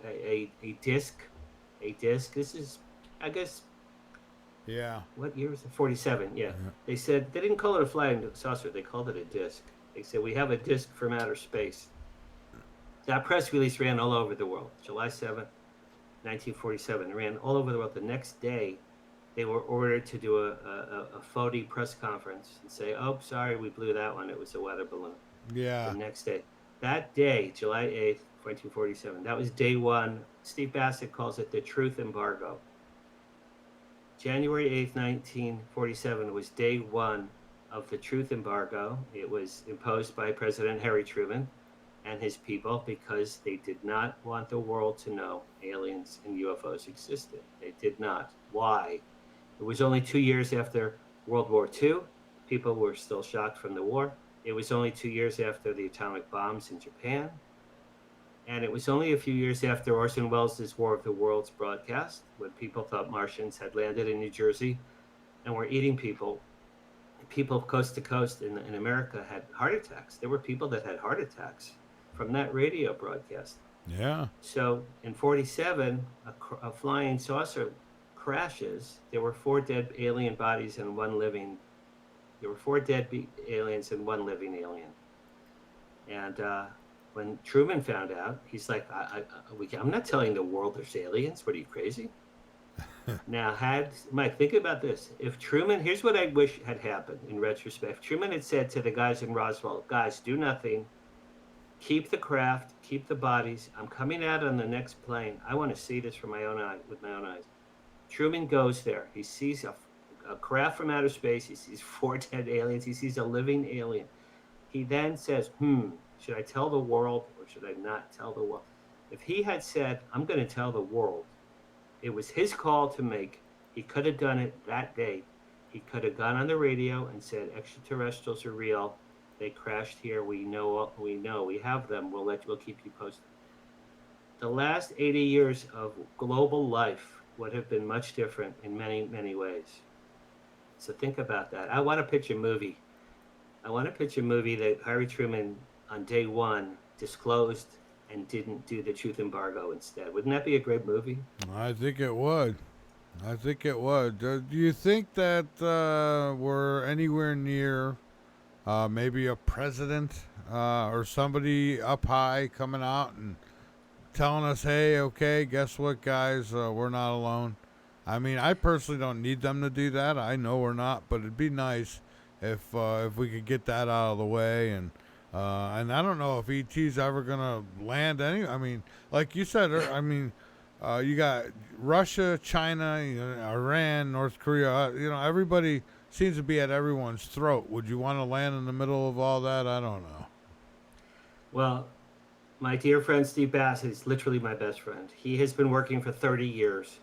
a disc. A disc. This is, I guess. Yeah. What year was it? 47. Yeah. They said they didn't call it a flying saucer. They called it a disc. They said we have a disc from outer space. That press release ran all over the world. July 7th, 1947. It ran all over the world. The next day, they were ordered to do a phony press conference and say, "Oh, sorry, we blew that one. It was a weather balloon." Yeah. The next day. That day, July 8th, 1947, that was day 1. Steve Bassett calls it the truth embargo. January 8th, 1947 was day 1 of the truth embargo. It was imposed by President Harry Truman and his people because they did not want the world to know aliens and UFOs existed. They did not. Why? It was only 2 years after World War II. People were still shocked from the war. It was only 2 years after the atomic bombs in Japan. And it was only a few years after Orson Welles' War of the Worlds broadcast, when people thought Martians had landed in New Jersey and were eating people. People coast to coast in America had heart attacks. There were people that had heart attacks from that radio broadcast. Yeah. So in 47, a flying saucer crashes. There were 4 dead alien bodies and 1 living. There were 4 dead aliens and 1 living alien. And when Truman found out, he's like, I'm not telling the world there's aliens. What are you, crazy? Now, Mike, think about this. If Truman, here's what I wish had happened in retrospect. If Truman had said to the guys in Roswell, guys, do nothing. Keep the craft, keep the bodies. I'm coming out on the next plane. I want to see this from my own eye, with my own eyes. Truman goes there. He sees a craft from outer space. He sees four dead aliens. He sees a living alien. He then says, should I tell the world or should I not tell the world? If he had said, I'm going to tell the world, it was his call to make. He could have done it that day. He could have gone on the radio and said, extraterrestrials are real. They crashed here. We know. We have them. We'll keep you posted. The last 80 years of global life would have been much different in many, many ways. So think about that. I want to pitch a movie. I want to pitch a movie that Harry Truman on day one disclosed and didn't do the truth embargo instead. Wouldn't that be a great movie? I think it would. I think it would. Do you think that we're anywhere near maybe a president or somebody up high coming out and telling us, hey, okay, guess what, guys, we're not alone? I mean, I personally don't need them to do that. I know we're not, but it'd be nice if we could get that out of the way. And I don't know if ET's ever gonna land any. I mean, like you said, you got Russia, China, Iran, North Korea. Everybody seems to be at everyone's throat. Would you want to land in the middle of all that? I don't know. Well, my dear friend Steve Bassett is literally my best friend. He has been working for 30 years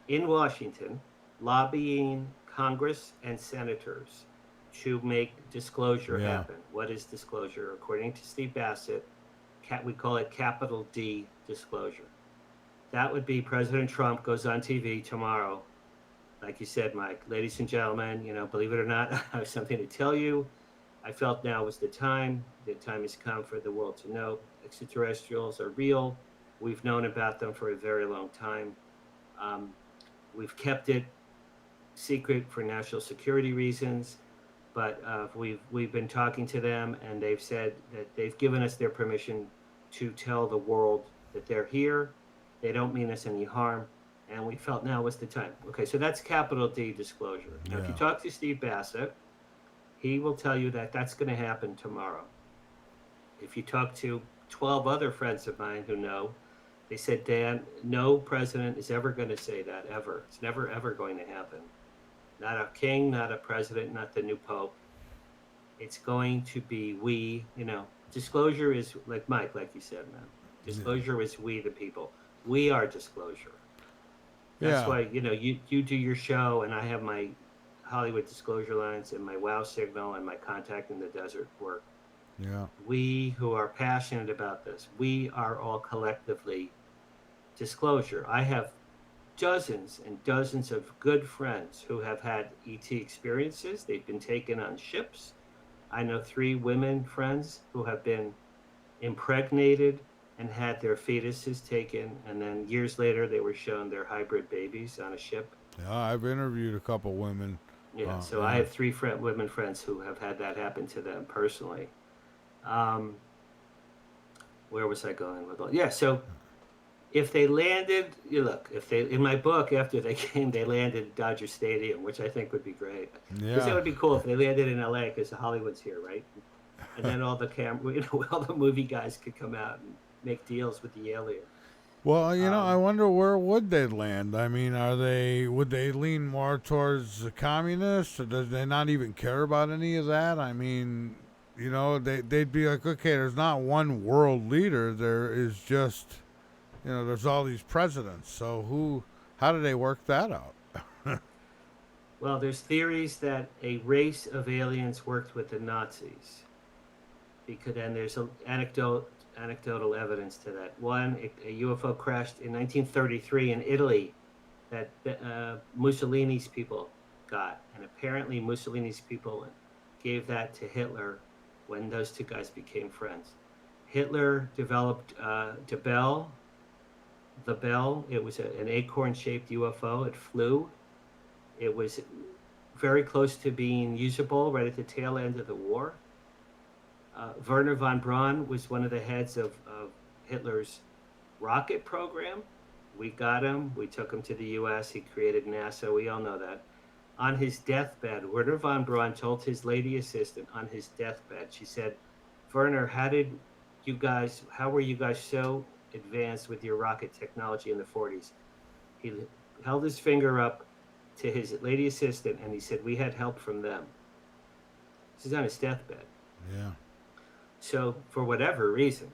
in Washington, lobbying Congress and senators to make disclosure happen. What is disclosure? According to Steve Bassett, we call it capital D disclosure. That would be President Trump goes on TV tomorrow. Like you said, Mike, ladies and gentlemen, believe it or not, I have something to tell you. I felt now was the time. The time has come for the world to know extraterrestrials are real. We've known about them for a very long time. We've kept it secret for national security reasons, but we've been talking to them, and they've said that they've given us their permission to tell the world that they're here. They don't mean us any harm, and we felt now was the time. Okay, so that's capital D disclosure. Now, if you talk to Steve Bassett, he will tell you that that's going to happen tomorrow. If you talk to 12 other friends of mine who know, they said, Dan, no president is ever going to say that, ever. It's never, ever going to happen. Not a king, not a president, not the new pope. It's going to be disclosure is like Mike, like you said, man. Disclosure is we, the people. We are disclosure. That's why, you do your show, and I have my Hollywood disclosure lines and my wow signal and my contact in the desert work. Yeah. We who are passionate about this, we are all collectively disclosure. I have dozens and dozens of good friends who have had ET experiences. They've been taken on ships. I know 3 women friends who have been impregnated and had their fetuses taken, and then years later they were shown their hybrid babies on a ship. Yeah, I've interviewed a couple women. So I have 3 women friends who have had that happen to them personally. Where was I going with all? So if they landed, in my book, after they came, they landed at Dodger Stadium, which I think would be great. Because that would be cool if they landed in LA, because Hollywood's here, right? And then all the all the movie guys could come out and make deals with the alien. Well, I wonder where would they land. I mean, would they lean more towards the communists, or does they not even care about any of that? I mean, they'd be like, okay, there's not one world leader. There is just, there's all these presidents. So how do they work that out? Well, there's theories that a race of aliens worked with the Nazis. And there's anecdotal evidence to that. One, a UFO crashed in 1933 in Italy that Mussolini's people got. And apparently Mussolini's people gave that to Hitler when those 2 guys became friends. Hitler developed the Bell. It was an acorn-shaped UFO. It flew. It was very close to being usable right at the tail end of the war. Werner von Braun was one of the heads of Hitler's rocket program. We got him. We took him to the U.S. He created NASA. We all know that. On his deathbed, Werner von Braun told his lady assistant on his deathbed, she said, Werner, how were you guys so advanced with your rocket technology in the 40s? He held his finger up to his lady assistant and he said, we had help from them. This is on his deathbed. Yeah. So, for whatever reason,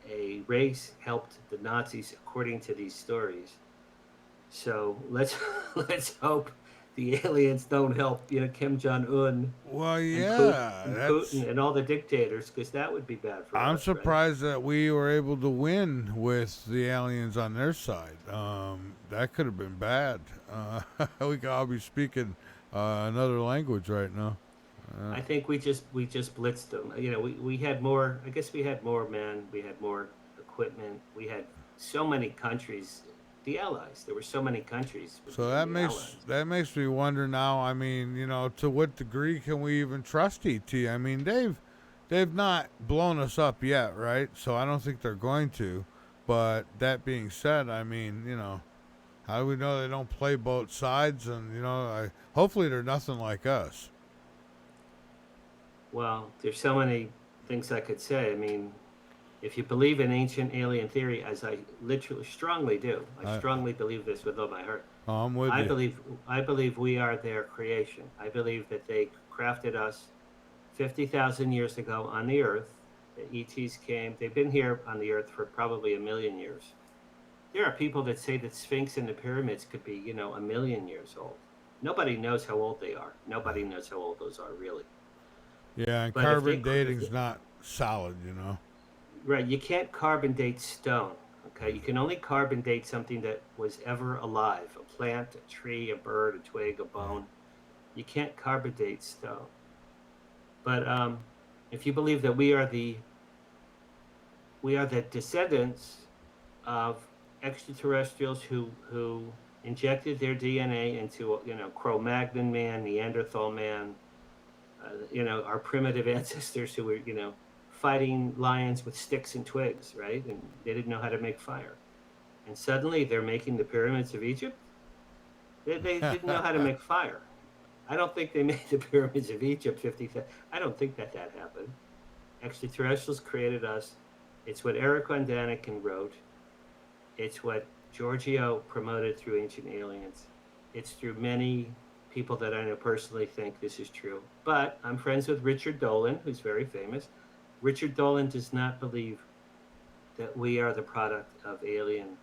a race helped the Nazis, according to these stories. So let's let's hope the aliens don't help, Kim Jong Un Well, and yeah, Putin and all the dictators, because that would be bad for I'm us, right? surprised that we were able to win with the aliens on their side. That could have been bad. We could all be speaking another language right now. I think we just blitzed them. We had more. I guess we had more men. We had more equipment. We had so many countries. The Allies. There were so many countries So within the Allies. that makes me wonder now. I mean, to what degree can we even trust ET? I mean, they've not blown us up yet, right? So I don't think they're going to. But that being said, I mean, how do we know they don't play both sides? And hopefully they're nothing like us. Well, there's so many things I could say. I mean, if you believe in ancient alien theory, as I literally strongly do, I strongly believe this with all my heart. I'm with I you. believe we are their creation. I believe that they crafted us 50,000 years ago on the Earth. The ETs came. They've been here on the Earth for probably a million years. There are people that say that Sphinx and the pyramids could be, a million years old. Nobody knows how old they are. Nobody knows how old those are, really. Yeah, and But carbon dating's not solid. right, you can't carbon date stone. Okay, you can only carbon date something that was ever alive: a plant, a tree, a bird, a twig, a bone. You can't carbon date stone. But if you believe that we are the descendants of extraterrestrials who injected their DNA into Cro-Magnon man, Neanderthal man, our primitive ancestors who were fighting lions with sticks and twigs, right? And they didn't know how to make fire, and suddenly they're making the pyramids of Egypt. They didn't know how to make fire. I don't think they made the pyramids of Egypt 50. I don't think that happened. Extraterrestrials created us. It's what Eric Von Daniken wrote. It's what Giorgio promoted through Ancient Aliens. It's through many people that I know personally think this is true. But I'm friends with Richard Dolan, who's very famous. Richard Dolan does not believe that we are the product of alien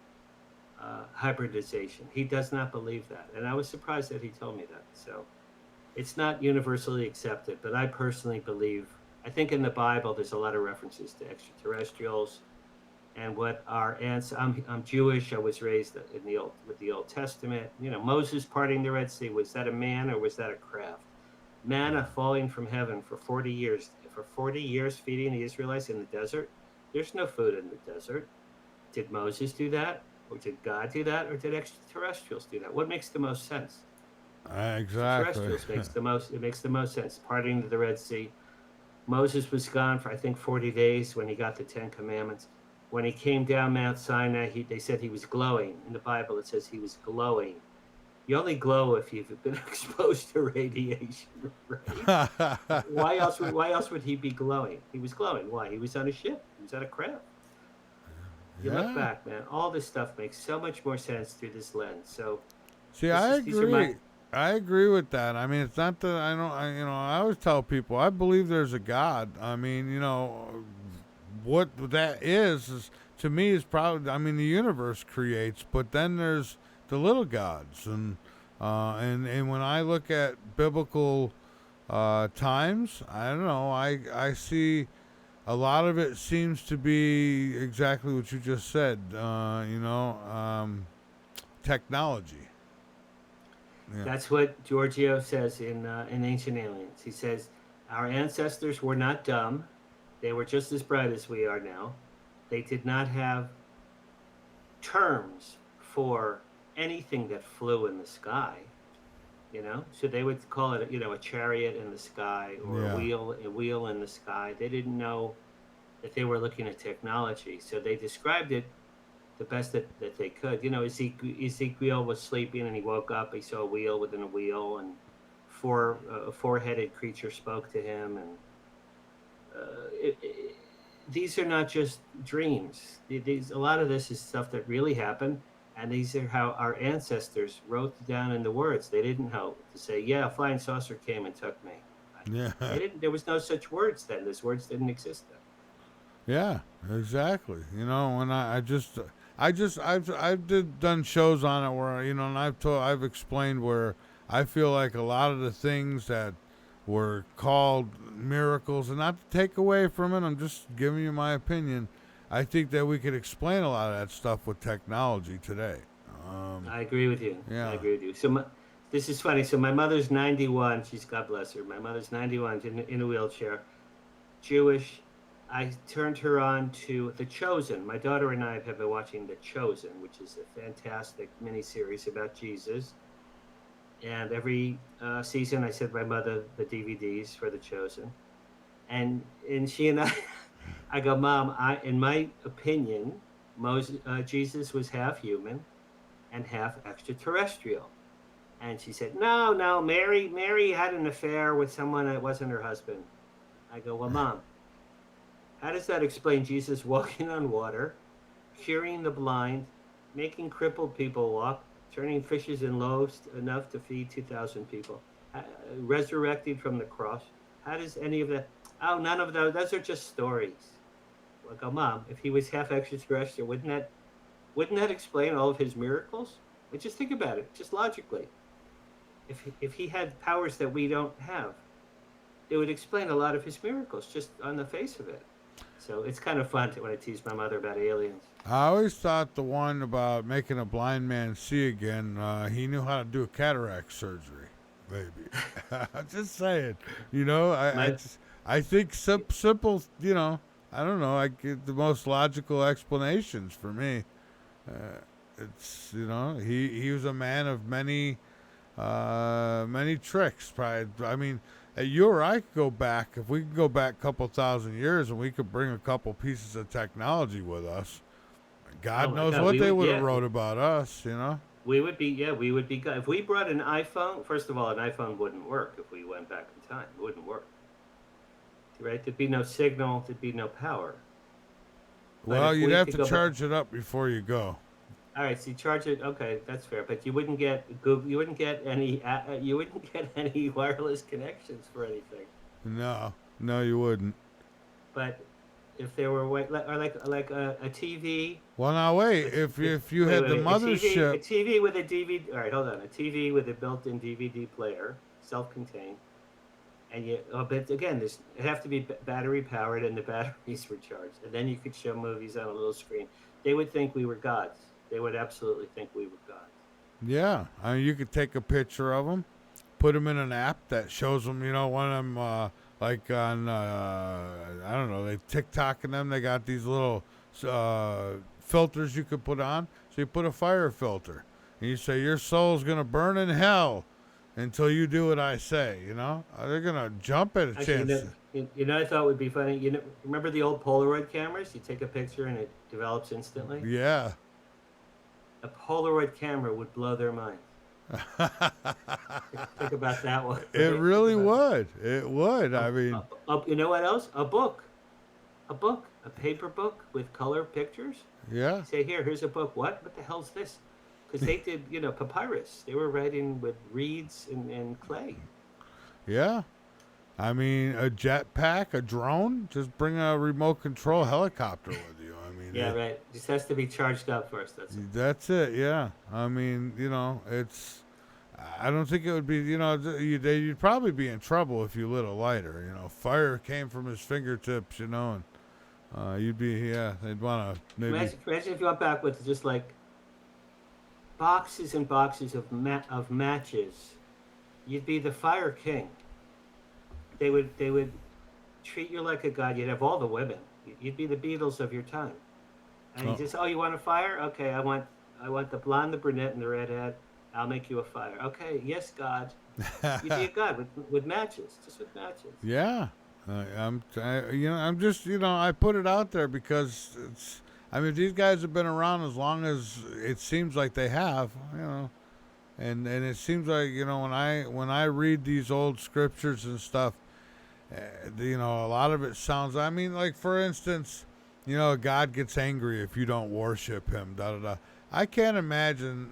hybridization. He does not believe that. And I was surprised that he told me that. So it's not universally accepted, but I personally believe, I think in the Bible, there's a lot of references to extraterrestrials and what our I'm Jewish. I was raised with the Old Testament. Moses parting the Red Sea, was that a man or was that a craft? Manna falling from heaven for 40 years. For 40 years feeding the Israelites in the desert. There's no food in the desert. Did Moses do that? Or did God do that? Or did extraterrestrials do that? What makes the most sense? Exactly. Extraterrestrials makes the most sense. Parting the Red Sea. Moses was gone for I think 40 days when he got the 10 Commandments. When he came down Mount Sinai, they said he was glowing. In the Bible, it says he was glowing. You only glow if you've been exposed to radiation, right? Why else would he be glowing? He was glowing. Why? He was on a ship. He was on a craft. You look back, man. All this stuff makes so much more sense through this lens. So, See, I agree. I agree with that. I mean, it's not that I don't. I always tell people I believe there's a God. I mean, what that is to me is probably. I mean, the universe creates, but then there's the little gods, and when I look at biblical times, I don't know. I see a lot of it seems to be exactly what you just said. Technology. Yeah. That's what Giorgio says in Ancient Aliens. He says, our ancestors were not dumb. They were just as bright as we are now. They did not have terms for anything that flew in the sky, So they would call it, a chariot in the sky or a wheel in the sky. They didn't know that they were looking at technology. So they described it the best that they could. Ezekiel was sleeping and he woke up. He saw a wheel within a wheel, and a four-headed creature spoke to him. And these are not just dreams. These, a lot of this is stuff that really happened, and these are how our ancestors wrote down in the words. They didn't know to say, "Yeah, a flying saucer came and took me." Yeah. They didn't. There was no such words then. Those words didn't exist then. Yeah, exactly. When I've done shows on it where, and I've explained where I feel like a lot of the things that were called miracles, and not to take away from it, I'm just giving you my opinion. I think that we could explain a lot of that stuff with technology today. I agree with you. Yeah. I agree with you. This is funny. So my mother's 91. She's, God bless her. My mother's 91 in a wheelchair. Jewish. I turned her on to The Chosen. My daughter and I have been watching The Chosen, which is a fantastic miniseries about Jesus. And every season, I send my mother the DVDs for The Chosen. And she and I go, Mom, in my opinion, Jesus was half human and half extraterrestrial. And she said, no, Mary had an affair with someone that wasn't her husband. I go, well, Mom, how does that explain Jesus walking on water, curing the blind, making crippled people walk, turning fishes in loaves enough to feed 2,000 people, resurrecting from the cross? How does any of that? Oh, none of those. Those are just stories. I go, Mom, if he was half extraterrestrial, wouldn't that explain all of his miracles? But just think about it, just logically. If he had powers that we don't have, it would explain a lot of his miracles just on the face of it. So it's kind of fun when I tease my mother about aliens. I always thought the one about making a blind man see again, he knew how to do a cataract surgery, maybe. I'm just saying, I think simple, I don't know, I get the most logical explanations for me. It's, he was a man of many tricks. Probably, I mean, you or I could go back, if we could go back a couple thousand years and we could bring a couple pieces of technology with us, God knows what they would have wrote about us, We would be good. If we brought an iPhone, first of all, an iPhone wouldn't work if we went back in time. It wouldn't work. Right? There'd be no signal, there'd be no power. Well, you'd have to charge it up before you go. All right, so you charge it. Okay, that's fair. But you wouldn't get Google. You wouldn't get any wireless connections for anything. No, you wouldn't. But if there were like a TV. Well, now wait. If you had the mothership, a TV with a DVD. All right, hold on. A TV with a built-in DVD player, self-contained, and but again, it have to be battery powered, and the batteries were charged, and then you could show movies on a little screen. They would think we were gods. They would absolutely think we were gods. Yeah, I mean, you could take a picture of them, put them in an app that shows them, one of them, like on, I don't know, they TikTok and them, they got these little filters you could put on. So you put a fire filter, and you say, your soul's going to burn in hell until you do what I say, They're going to jump at a chance. I thought would be funny. Remember the old Polaroid cameras? You take a picture and it develops instantly? Yeah. A Polaroid camera would blow their mind. Think about that one. It really would. It would. I mean, you know what else? A book, a paper book with color pictures. Yeah. Say here's a book. What the hell's this? Because they did, papyrus. They were writing with reeds and clay. Yeah. I mean, a jetpack, a drone. Just bring a remote control helicopter with you. Yeah, right. Just has to be charged up first. That's it. Yeah. I mean, it's. I don't think it would be. You'd probably be in trouble if you lit a lighter. Fire came from his fingertips. And you'd be. Yeah, they'd want to maybe. Imagine if you went back with just like boxes and boxes of matches. You'd be the fire king. They would treat you like a god. You'd have all the women. You'd be the Beatles of your time. And you want a fire? Okay, I want the blonde, the brunette, and the redhead. I'll make you a fire. Okay, yes, God. You'd be a god with matches, just with matches. Yeah, I'm just, I put it out there because it's. I mean, these guys have been around as long as it seems like they have, and it seems like when I read these old scriptures and stuff, A lot of it sounds. I mean, like for instance, God gets angry if you don't worship Him. Da da da. I can't imagine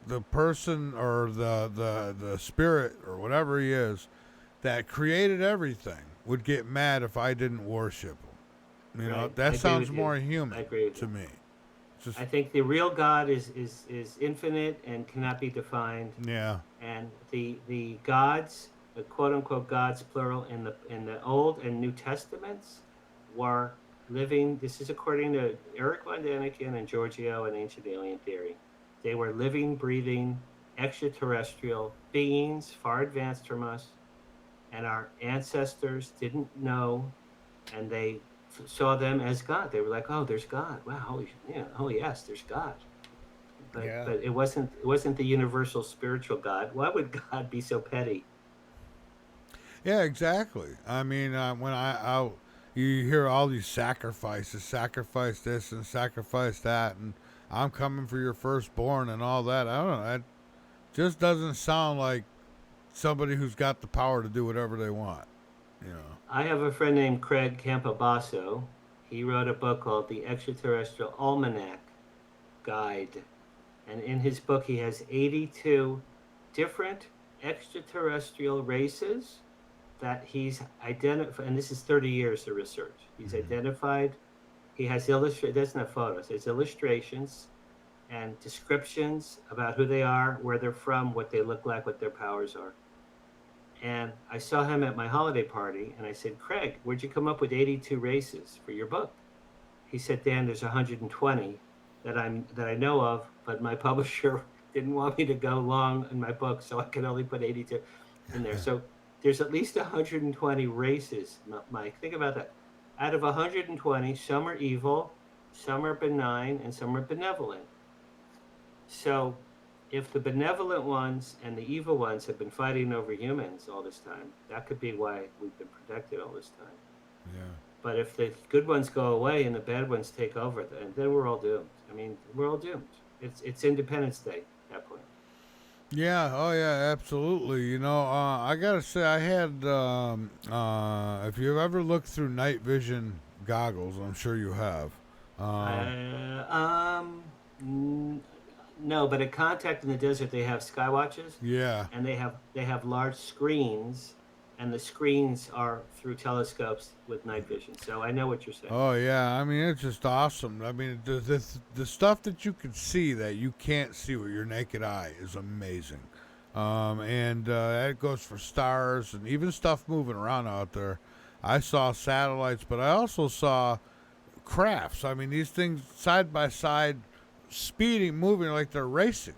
the person or the spirit or whatever He is that created everything would get mad if I didn't worship Him. Right. I That agree sounds with you. more I human agree with to you. me. Just I think the real God is infinite and cannot be defined, yeah, and the gods, the quote unquote gods plural in the Old and New Testaments, were living. This is according to Eric von Daniken and Giorgio and Ancient Alien Theory. They were living, breathing, extraterrestrial beings far advanced from us, and our ancestors didn't know, and they saw them as God. They were like, "Oh, there's God! Wow, oh yes, there's God." yeah, But it wasn't the universal spiritual God. Why would God be so petty? yeah, exactly. I mean, when you hear all these sacrifices, sacrifice this and sacrifice that, and I'm coming for your firstborn and all that. I don't know. That just doesn't sound like somebody who's got the power to do whatever they want. You know. I have a friend named Craig Campobasso. He wrote a book called The Extraterrestrial Almanac Guide, and in his book he has 82 different extraterrestrial races that he's identified, and this is 30 years of research. He's Mm-hmm. identified. He has illustrated. Doesn't have photos. It's illustrations and descriptions about who they are, where they're from, what they look like, what their powers are. And I saw him at my holiday party, and I said, "Craig, where'd you come up with 82 races for your book?" He said, "Dan, there's 120 that I know of, but my publisher didn't want me to go long in my book, so I could only put 82 in there." So there's at least 120 races, Mike. Think about that. Out of 120, some are evil, some are benign, and some are benevolent. So if the benevolent ones and the evil ones have been fighting over humans all this time, that could be why we've been protected all this time. Yeah. But if the good ones go away and the bad ones take over, then we're all doomed. I mean, we're all doomed. It's Independence Day at that point. Yeah, oh yeah, absolutely. I gotta say, I had, if you've ever looked through night vision goggles, I'm sure you have. Um, Uh, um, no, but at Contact in the Desert, they have sky watches, yeah, and they have large screens, and the screens are through telescopes with night vision. So I know what you're saying. oh yeah. I mean, it's just awesome. I mean, the stuff that you can see that you can't see with your naked eye is amazing. And that goes for stars and even stuff moving around out there. I saw satellites, but I also saw crafts. I mean, these things side by side, speeding, moving like they're racing.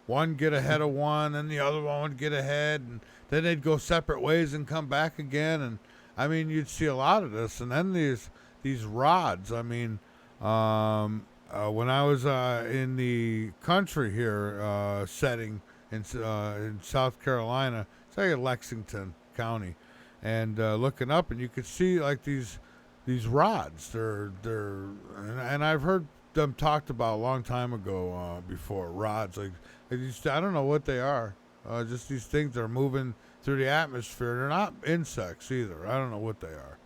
One get ahead of one, and the other one would get ahead, and then they'd go separate ways and come back again. And I mean, you'd see a lot of this, and then these rods. I mean, when I was in the country here, setting in South Carolina, it's like in Lexington County, and looking up, and you could see like these rods. And I've heard them talked about a long time ago before. Rods like these, I don't know what they are. Just these things that are moving through the atmosphere. They're not insects either. I don't know what they are,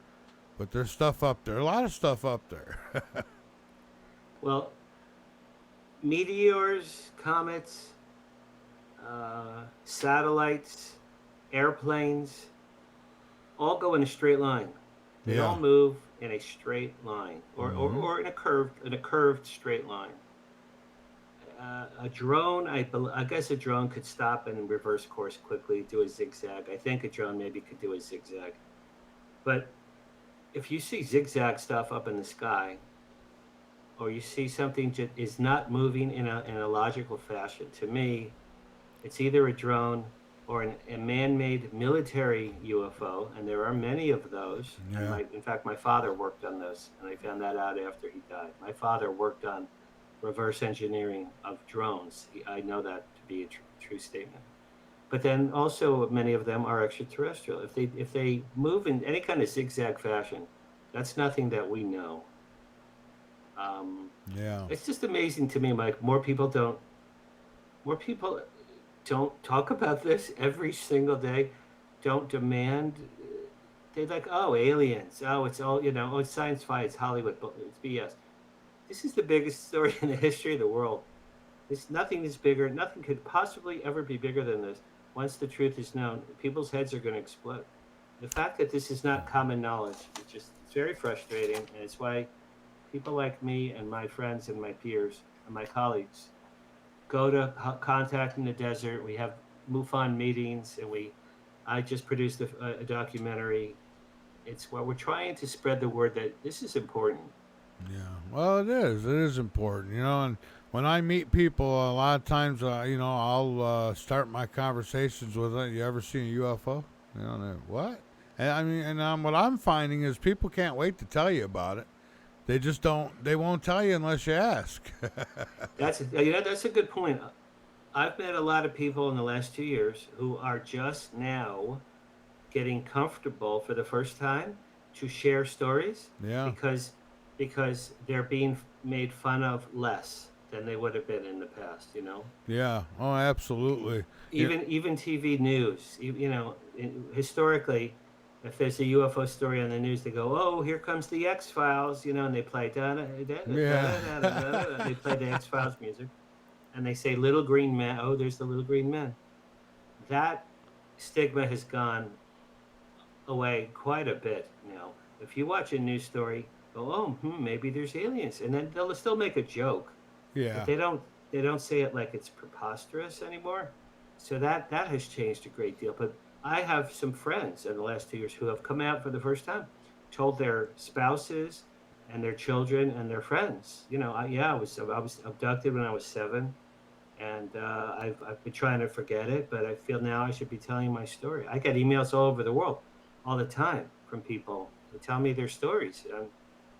but there's stuff up there. A lot of stuff up there. Well, meteors, comets, satellites, airplanes, all go in a straight line. They Yeah. all move in a straight line, Hmm. or in a curved straight line. A drone, I guess a drone could stop and reverse course quickly, do a zigzag. I think a drone maybe could do a zigzag. But if you see zigzag stuff up in the sky, or you see something that is not moving in a logical fashion, to me, it's either a drone or a man-made military UFO, and there are many of those. And Yeah. in fact, my father worked on those, and I found that out after he died. My father worked on reverse engineering of drones. I know that to be a true statement. But then also many of them are extraterrestrial. If they move in any kind of zigzag fashion, that's nothing that we know. Um, Yeah. it's just amazing to me, Mike. More people don't talk about this every single day. Don't demand They're like, oh, aliens. Oh, it's all, oh, it's science fiction. It's Hollywood. It's BS. This is the biggest story in the history of the world. Nothing is bigger. Nothing could possibly ever be bigger than this. Once the truth is known, people's heads are going to explode. The fact that this is not common knowledge, it's very frustrating, and it's why people like me and my friends and my peers and my colleagues go to Contact in the Desert. We have MUFON meetings, and I just produced a documentary. It's where we're trying to spread the word that this is important. Yeah, well, it is. It is important, And when I meet people, a lot of times, I'll start my conversations with, "You ever seen a UFO?" What? And I mean, what I'm finding is people can't wait to tell you about it. They just don't. They won't tell you unless you ask. That's a good point. I've met a lot of people in the last 2 years who are just now getting comfortable for the first time to share stories. Yeah. Because they're being made fun of less than they would have been in the past. Yeah. Oh, absolutely. Even TV news, historically, if there's a UFO story on the news, they go, "Oh, here comes the X-Files," and they play Yeah. they play the X-Files music, and they say "Little Green Man." Oh, there's the Little Green Man. That stigma has gone away quite a bit now. If you watch a news story, go, "Oh, maybe there's aliens," and then they'll still make a joke, Yeah. but they don't say it like it's preposterous anymore. So that has changed a great deal. But I have some friends in the last 2 years who have come out for the first time, told their spouses and their children and their friends. I was abducted when I was 7, and I've been trying to forget it, but I feel now I should be telling my story. I get emails all over the world, all the time, from people who tell me their stories.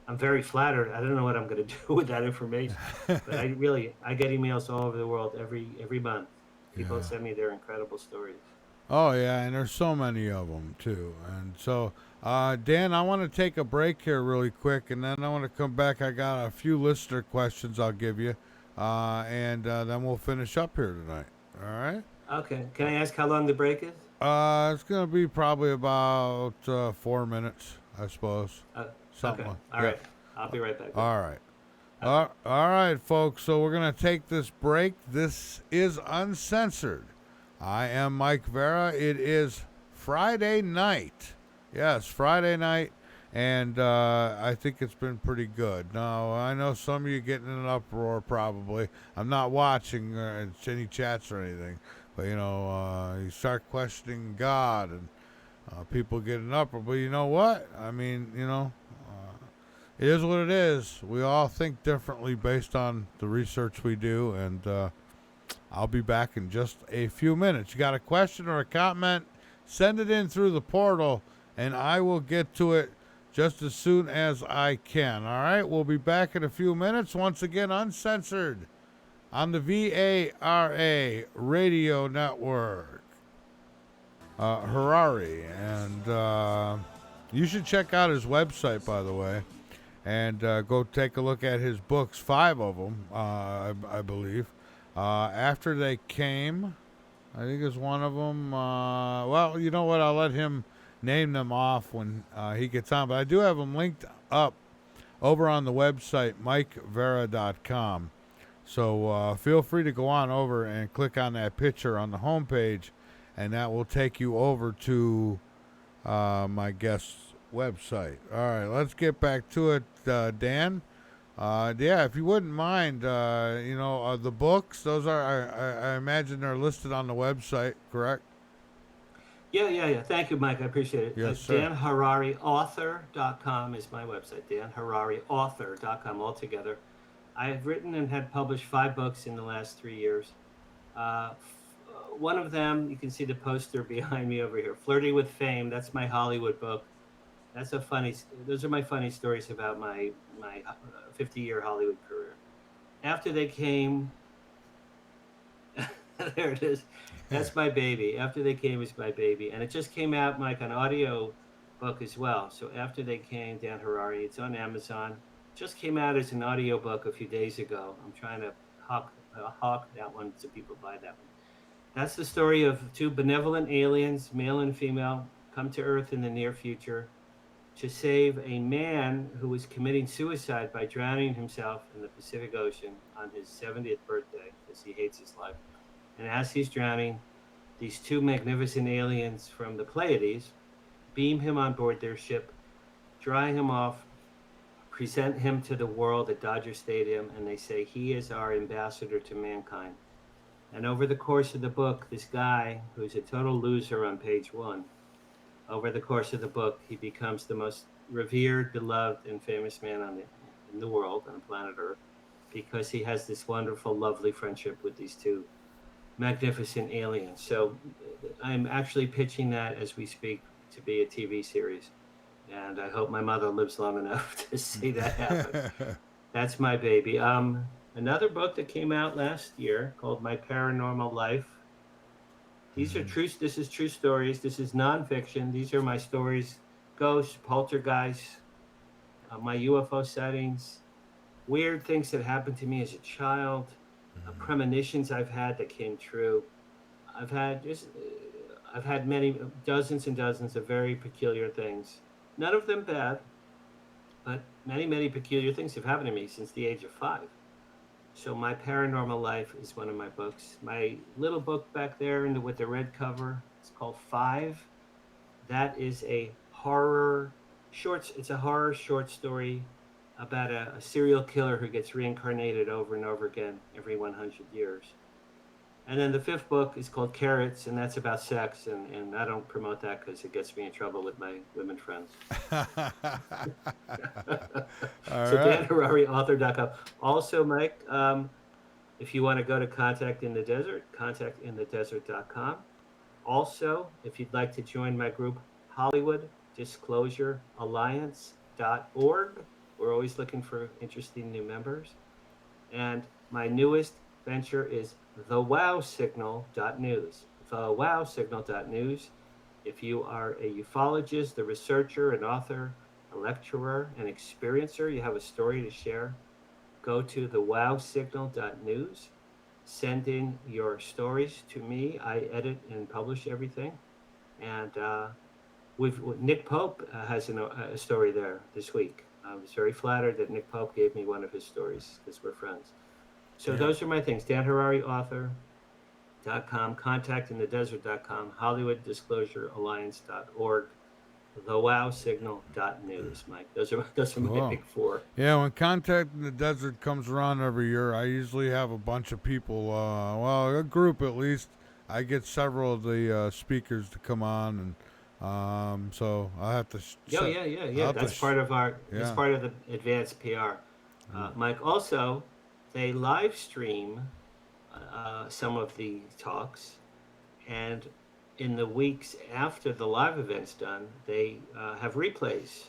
I'm very flattered. I don't know what I'm going to do with that information, but I get emails all over the world every month. People Yeah. send me their incredible stories. Oh, yeah, and there's so many of them, too. And so, Dan, I want to take a break here really quick, and then I want to come back. I got a few listener questions I'll give you, and then we'll finish up here tonight. All right? Okay. Can I ask how long the break is? It's going to be probably about 4 minutes, I suppose. Something Okay. like All right. I'll be right back. All right. All right, folks. So we're going to take this break. This is Uncensored. I am Mike Vara. It is Friday night. Yes, Friday night. And I think it's been pretty good. Now, I know some of you getting in an uproar probably. I'm not watching any chats or anything. But, you start questioning God and people get an uproar. But you know what? I mean, it is what it is. We all think differently based on the research we do, and I'll be back in just a few minutes. You got a question or a comment? Send it in through the portal, and I will get to it just as soon as I can. All right? We'll be back in a few minutes. Once again, Uncensored on the VARA Radio Network. Harary, and you should check out his website, by the way. And go take a look at his books, 5 of them, I believe. After They Came, I think is one of them. Well, you know what? I'll let him name them off when he gets on. But I do have them linked up over on the website, MikeVara.com. So feel free to go on over and click on that picture on the homepage, and that will take you over to my guest's website. All right, let's get back to it, Dan. Yeah, if you wouldn't mind, the books, those are, I imagine they're listed on the website, correct? Yeah. Thank you, Mike. I appreciate it. Yes, sir. DanHararyAuthor.com is my website. DanHararyAuthor.com altogether. I have written and had published 5 books in the last 3 years. One of them, you can see the poster behind me over here, Flirting with Fame. That's my Hollywood book. Those are my funny stories about my 50-year Hollywood career. After They Came, there it is. That's my baby. After They Came is my baby. And it just came out, Mike, on audio book as well. So After They Came, Dan Harary, it's on Amazon. Just came out as an audio book a few days ago. I'm trying to hawk that one so people buy that one. That's the story of 2 benevolent aliens, male and female, come to Earth in the near future to save a man who was committing suicide by drowning himself in the Pacific Ocean on his 70th birthday because he hates his life. And as he's drowning, these two magnificent aliens from the Pleiades beam him on board their ship, dry him off, present him to the world at Dodger Stadium, and they say he is our ambassador to mankind. And over the course of the book, this guy, who's a total loser on page one, over the course of the book, he becomes the most revered, beloved, and famous man in the world, on planet Earth, because he has this wonderful, lovely friendship with these two magnificent aliens. So I'm actually pitching that as we speak to be a TV series. And I hope my mother lives long enough to see that happen. That's my baby. Another book that came out last year called My Paranormal Life. These are true. This is true stories. This is nonfiction. These are my stories: ghosts, poltergeists, my UFO sightings, weird things that happened to me as a child, premonitions I've had that came true. I've had many dozens and dozens of very peculiar things. None of them bad, but many peculiar things have happened to me since the age of 5. So My Paranormal Life is one of my books. My little book back there with the red cover, it's called 5. That is a horror it's a horror short story about a serial killer who gets reincarnated over and over again every 100 years. And then the 5th book is called Carrots, and that's about sex, and I don't promote that because it gets me in trouble with my women friends. So Dan Harary, author.com. Also, Mike, if you want to go to Contact in the Desert, contactinthedesert.com. Also, if you'd like to join my group, Hollywood Disclosure Alliance.org. We're always looking for interesting new members. And my newest venture is thewowsignal.news. Thewowsignal.news. If you are a ufologist, a researcher, an author, a lecturer, an experiencer, you have a story to share, go to thewowsignal.news. Send in your stories to me. I edit and publish everything. And Nick Pope has a story there this week. I was very flattered that Nick Pope gave me one of his stories because we're friends. So those are my things. Dan Harary, author.com, contactinthedesert.com, HollywoodDisclosureAlliance.org, thewowsignal.news, Mike. Those are my big 4. Yeah, when Contact in the Desert comes around every year, I usually have a bunch of people, a group at least. I get several of the speakers to come on, and so I have to. That's part of That's part of the advanced PR, Mike. Also, they live stream some of the talks, and in the weeks after the live event's done, they have replays.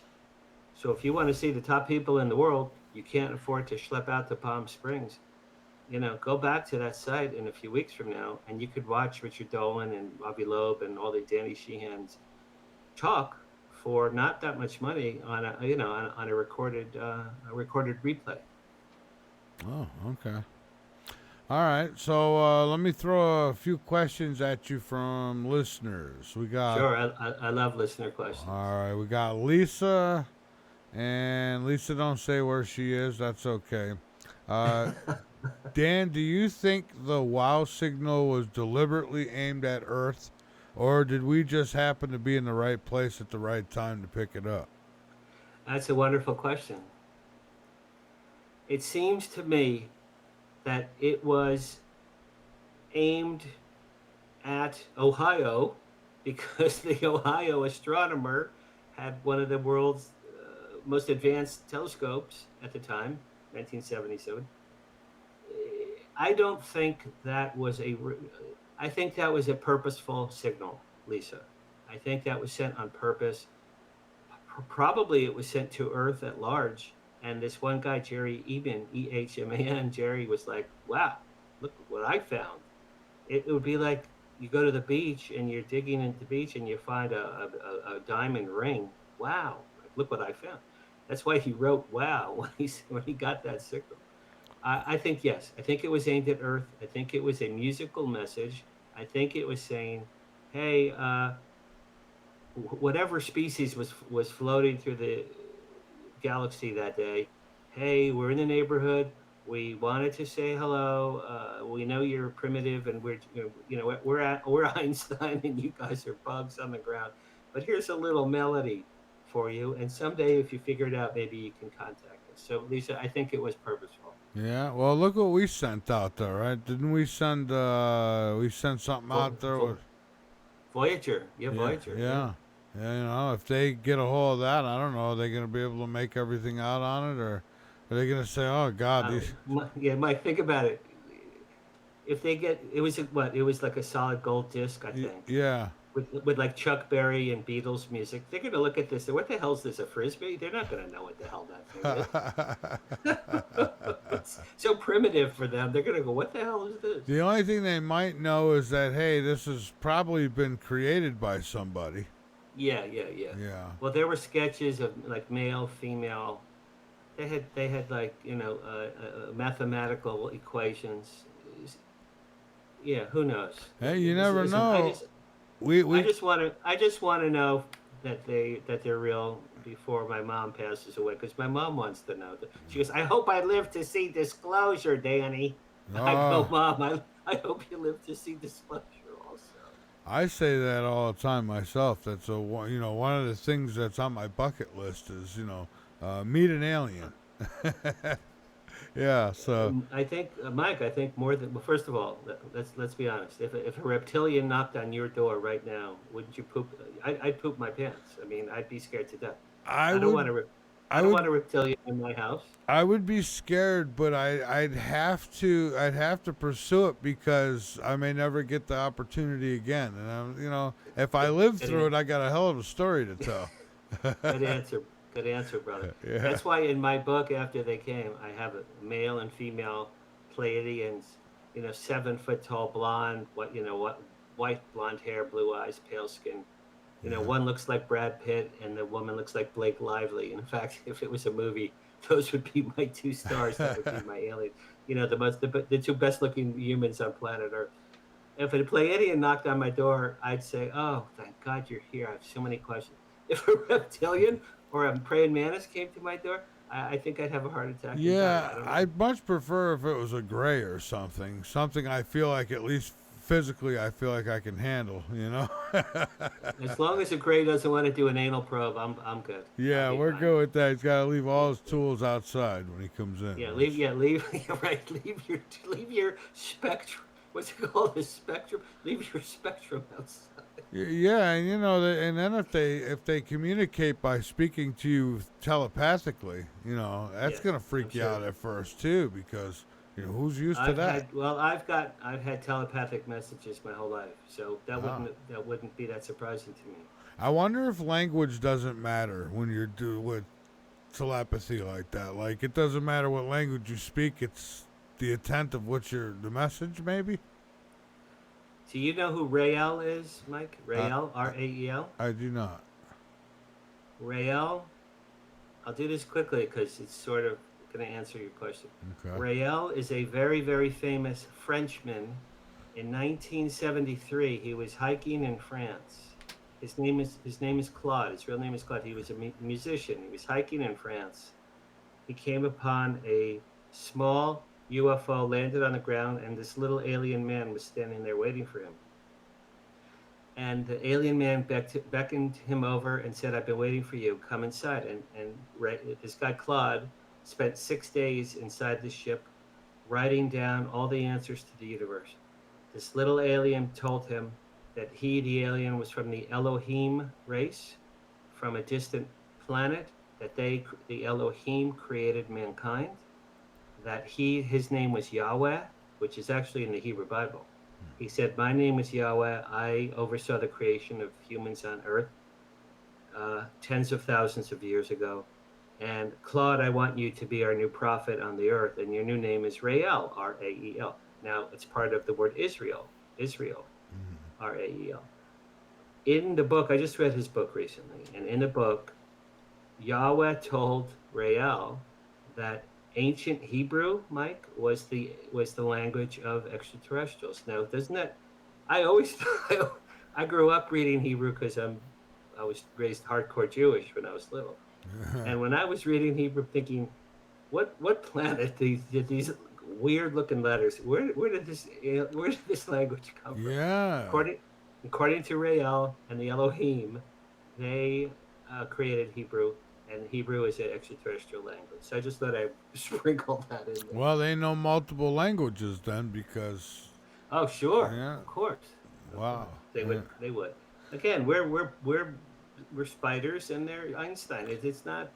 So if you want to see the top people in the world, you can't afford to schlep out to Palm Springs. Go back to that site in a few weeks from now, and you could watch Richard Dolan and Bobby Loeb and all the Danny Sheehan's talk for not that much money on a recorded replay. Oh, okay. All right, so let me throw a few questions at you from listeners. We got Sure, I love listener questions. All right, we got Lisa, and Lisa don't say where she is. That's okay. Dan, do you think the wow signal was deliberately aimed at Earth, or did we just happen to be in the right place at the right time to pick it up? That's a wonderful question. It seems to me that it was aimed at Ohio because the Ohio astronomer had one of the world's most advanced telescopes at the time, 1977. I don't think that was I think that was a purposeful signal, Lisa. I think that was sent on purpose. Probably it was sent to Earth at large. And this one guy, Jerry Ehman, Ehman, Jerry was like, wow, look what I found. It would be like you go to the beach and you're digging into the beach and you find a diamond ring. Wow, look what I found. That's why he wrote wow when he got that signal. I think, yes. I think it was aimed at Earth. I think it was a musical message. I think it was saying, hey, whatever species was floating through the galaxy that day. Hey, we're in the neighborhood. We wanted to say hello. We know you're primitive, and we're Einstein, and you guys are bugs on the ground. But here's a little melody for you, and someday, if you figure it out, maybe you can contact us. So, Lisa, I think it was purposeful. Yeah. Well, look what we sent out there, right? Didn't we send? We sent something Vo- out there with. vo- Voyager, yeah, Yeah. Voyager, yeah. Yeah. Yeah. If they get a hold of that, I don't know. Are they gonna be able to make everything out on it, or are they gonna say, "Oh God, these"? Yeah, Mike, think about it. If they get it was what it was like a solid gold disc, I think, Yeah. with like Chuck Berry and Beatles music. They're gonna look at this. What the hell is this? A frisbee? They're not gonna know what the hell that thing is. It's so primitive for them. They're gonna go, "What the hell is this?" The only thing they might know is that, hey, this has probably been created by somebody. Yeah, yeah, yeah. Yeah. Well, there were sketches of like male, female. They had like mathematical equations. Yeah, who knows? Hey, you never Listen, know. We I just want to know that they're real before my mom passes away, because my mom wants to know. She goes, "I hope I live to see disclosure, Danny." I go, oh, "Mom, I hope you live to see disclosure also." I say that all the time myself. That's one of the things that's on my bucket list is meet an alien. Yeah. So I think, Mike, I think more than, well, first of all, let's be honest. If a reptilian knocked on your door right now, wouldn't you poop? I'd poop my pants. I mean, I'd be scared to death. I I don't would want to. I I don't would want a reptilian in my house. I would be scared, but I'd have to pursue it because I may never get the opportunity again. And if I live Good, through it, I got a hell of a story to tell. good answer. Good answer, brother. Yeah. That's why in my book, after they came, I have a male and female Pleiadians. 7 foot tall, blonde. What? White blonde hair, blue eyes, pale skin. Yeah. One looks like Brad Pitt, and the woman looks like Blake Lively. In fact, if it was a movie, those would be my two stars. That would be my alien. The two best looking humans on planet Earth. If a Pleiadian knocked on my door, I'd say, "Oh, thank God you're here. I have so many questions." If a reptilian or a praying mantis came to my door, I think I'd have a heart attack and die. I Yeah, don't know. I'd much prefer if it was a gray or something. Something I feel like at least physically I feel like I can handle. As long as a gray doesn't want to do an anal probe, I'm good. I'll Yeah, be we're fine. good with that. He's got to leave all his tools outside when he comes in. Leave. Yeah, right. Leave your spectrum. What's it called? The spectrum. Leave your spectrum outside. Yeah, and and then if they communicate by speaking to you telepathically, that's Yes, gonna I'm freak you out sure. at first too, because who's used to that? I've had telepathic messages my whole life, so that Ah. wouldn't be that surprising to me. I wonder if language doesn't matter when you're with telepathy like that. Like it doesn't matter what language you speak; it's the intent of the message, maybe. So you know who Rael is, Mike? Uh, Rael, I, Rael. I do not. Rael. I'll do this quickly because it's sort of going to answer your question. Okay. Rael is a very, very famous Frenchman. In 1973, he was hiking in France. His name is Claude. His real name is Claude. He was a musician. He was hiking in France. He came upon a small UFO, landed on the ground, and this little alien man was standing there waiting for him. And the alien man beckoned him over and said, "I've been waiting for you. Come inside." And this guy Claude spent 6 days inside the ship, writing down all the answers to the universe. This little alien told him that he, the alien, was from the Elohim race, from a distant planet. That the Elohim, created mankind. That his name was Yahweh, which is actually in the Hebrew Bible. He said, "My name is Yahweh. I oversaw the creation of humans on Earth tens of thousands of years ago. And Claude, I want you to be our new prophet on the earth. And your new name is Rael, Rael. Now, it's part of the word Israel, Rael. In the book, I just read his book recently. And in the book, Yahweh told Rael that ancient Hebrew, Mike, was the language of extraterrestrials. Now, doesn't that? I always I grew up reading Hebrew because I'm I was raised hardcore Jewish when I was little, and when I was reading Hebrew, thinking, what planet did these weird looking letters? Where did this language come from? Yeah. According according to Rael and the Elohim, they created Hebrew, and Hebrew is an extraterrestrial language. So I just thought I'd sprinkle that in there. Well, they know multiple languages then because, Oh, sure, yeah. of Wow. course, they Yeah. would, they would. Again, we're spiders, and they're Einstein. It's not.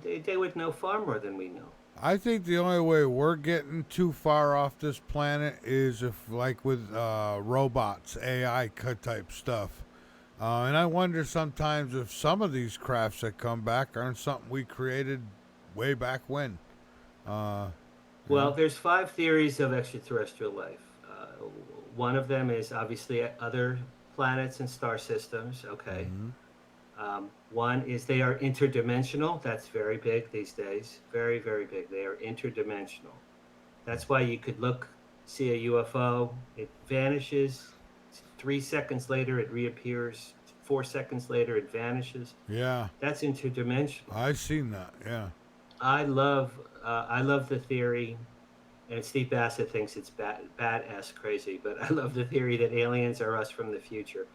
They would know far more than we know. I think the only way we're getting too far off this planet is if, like with robots, AI type stuff. And I wonder sometimes if some of these crafts that come back aren't something we created way back when. Uh, you Well, know? there's five theories of extraterrestrial life. One of them is obviously other planets and star systems. Okay. Mm-hmm. One is they are interdimensional. That's very big these days. Very, very big. They are interdimensional. That's why you could see a UFO, it vanishes. 3 seconds later, it reappears. 4 seconds later, it vanishes. Yeah, That's interdimensional. I've seen that. Yeah. I love the theory, and Steve Bassett thinks it's badass crazy, but I love the theory that aliens are us from the future.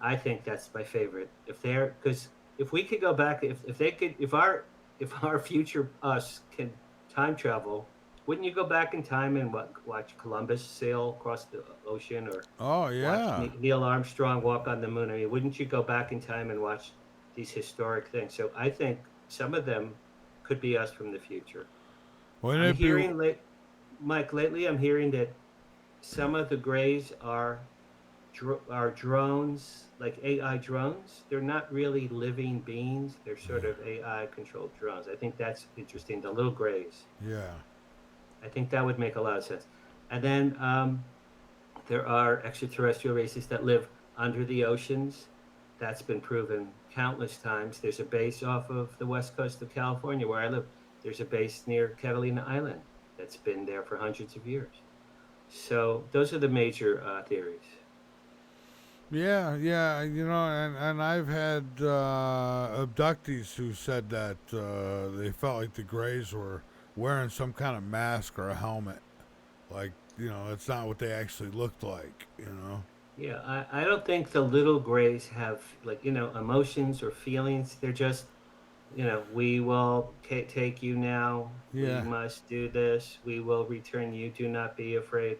I think that's my favorite. Because if we could go back, if they could, if our future us can time travel, wouldn't you go back in time and watch Columbus sail across the ocean, or Oh, watch yeah. Neil Armstrong walk on the moon? I mean, wouldn't you go back in time and watch these historic things? So I think some of them could be us from the future. Wouldn't I'm it be? hearing late, Mike. Lately, I'm hearing that some of the grays are drones, like AI drones. They're not really living beings. They're sort of AI controlled drones. I think that's interesting. The little grays. Yeah. I think that would make a lot of sense. And then there are extraterrestrial races that live under the oceans. That's been proven countless times. There's a base off of the west coast of California where I live. There's a base near Catalina Island that's been there for hundreds of years. So those are the major theories. Yeah, yeah, and I've had abductees who said that they felt like the Greys were wearing some kind of mask or a helmet. Like, it's not what they actually looked like. Yeah, I don't think the little grays have, like, emotions or feelings. They're just, we will take you now. We Yeah, must do this. We will return you. Do not be afraid.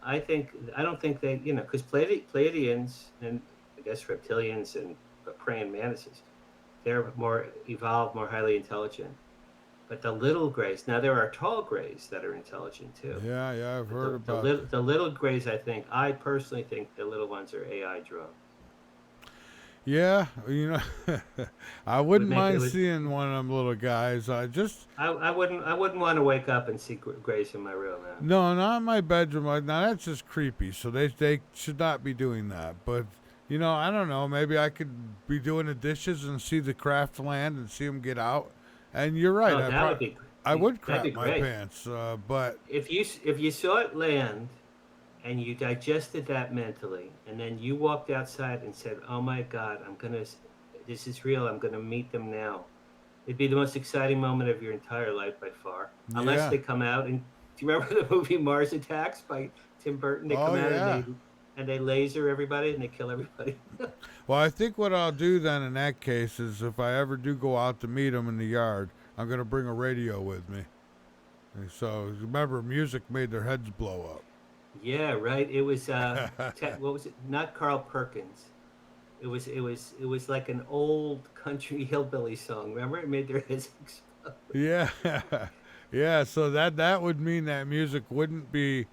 I don't think they, because Pleiadians and I guess reptilians and praying mantises, they're more evolved, more highly intelligent. But the little grays, now there are tall grays that are intelligent too. yeah, yeah, I've But heard the about little the little grays, I personally think the little ones are AI drones. Yeah, I It would wouldn't make it mind would. seeing one of them little guys. I wouldn't want to wake up and see grays in my room. No, not in my bedroom. Now that's just creepy. So they should not be doing that. But I don't know. Maybe I could be doing the dishes and see the craft land and see them get out. And you're right. Oh, that would be I would that'd be crap my great. pants. But If you saw it land and you digested that mentally, and then you walked outside and said, "Oh my God, this is real. I'm gonna meet them now." It'd be the most exciting moment of your entire life by far, unless yeah. they come out and. Do you remember the movie Mars Attacks by Tim Burton? They Oh come out yeah. and they laser everybody and they kill everybody. Well, I think what I'll do then in that case is if I ever do go out to meet them in the yard, I'm gonna bring a radio with me. And so remember, music made their heads blow up. Yeah, right. It was what was it? Not Carl Perkins. It was like an old country hillbilly song. Remember, it made their heads explode. Yeah, yeah. So that would mean that music wouldn't be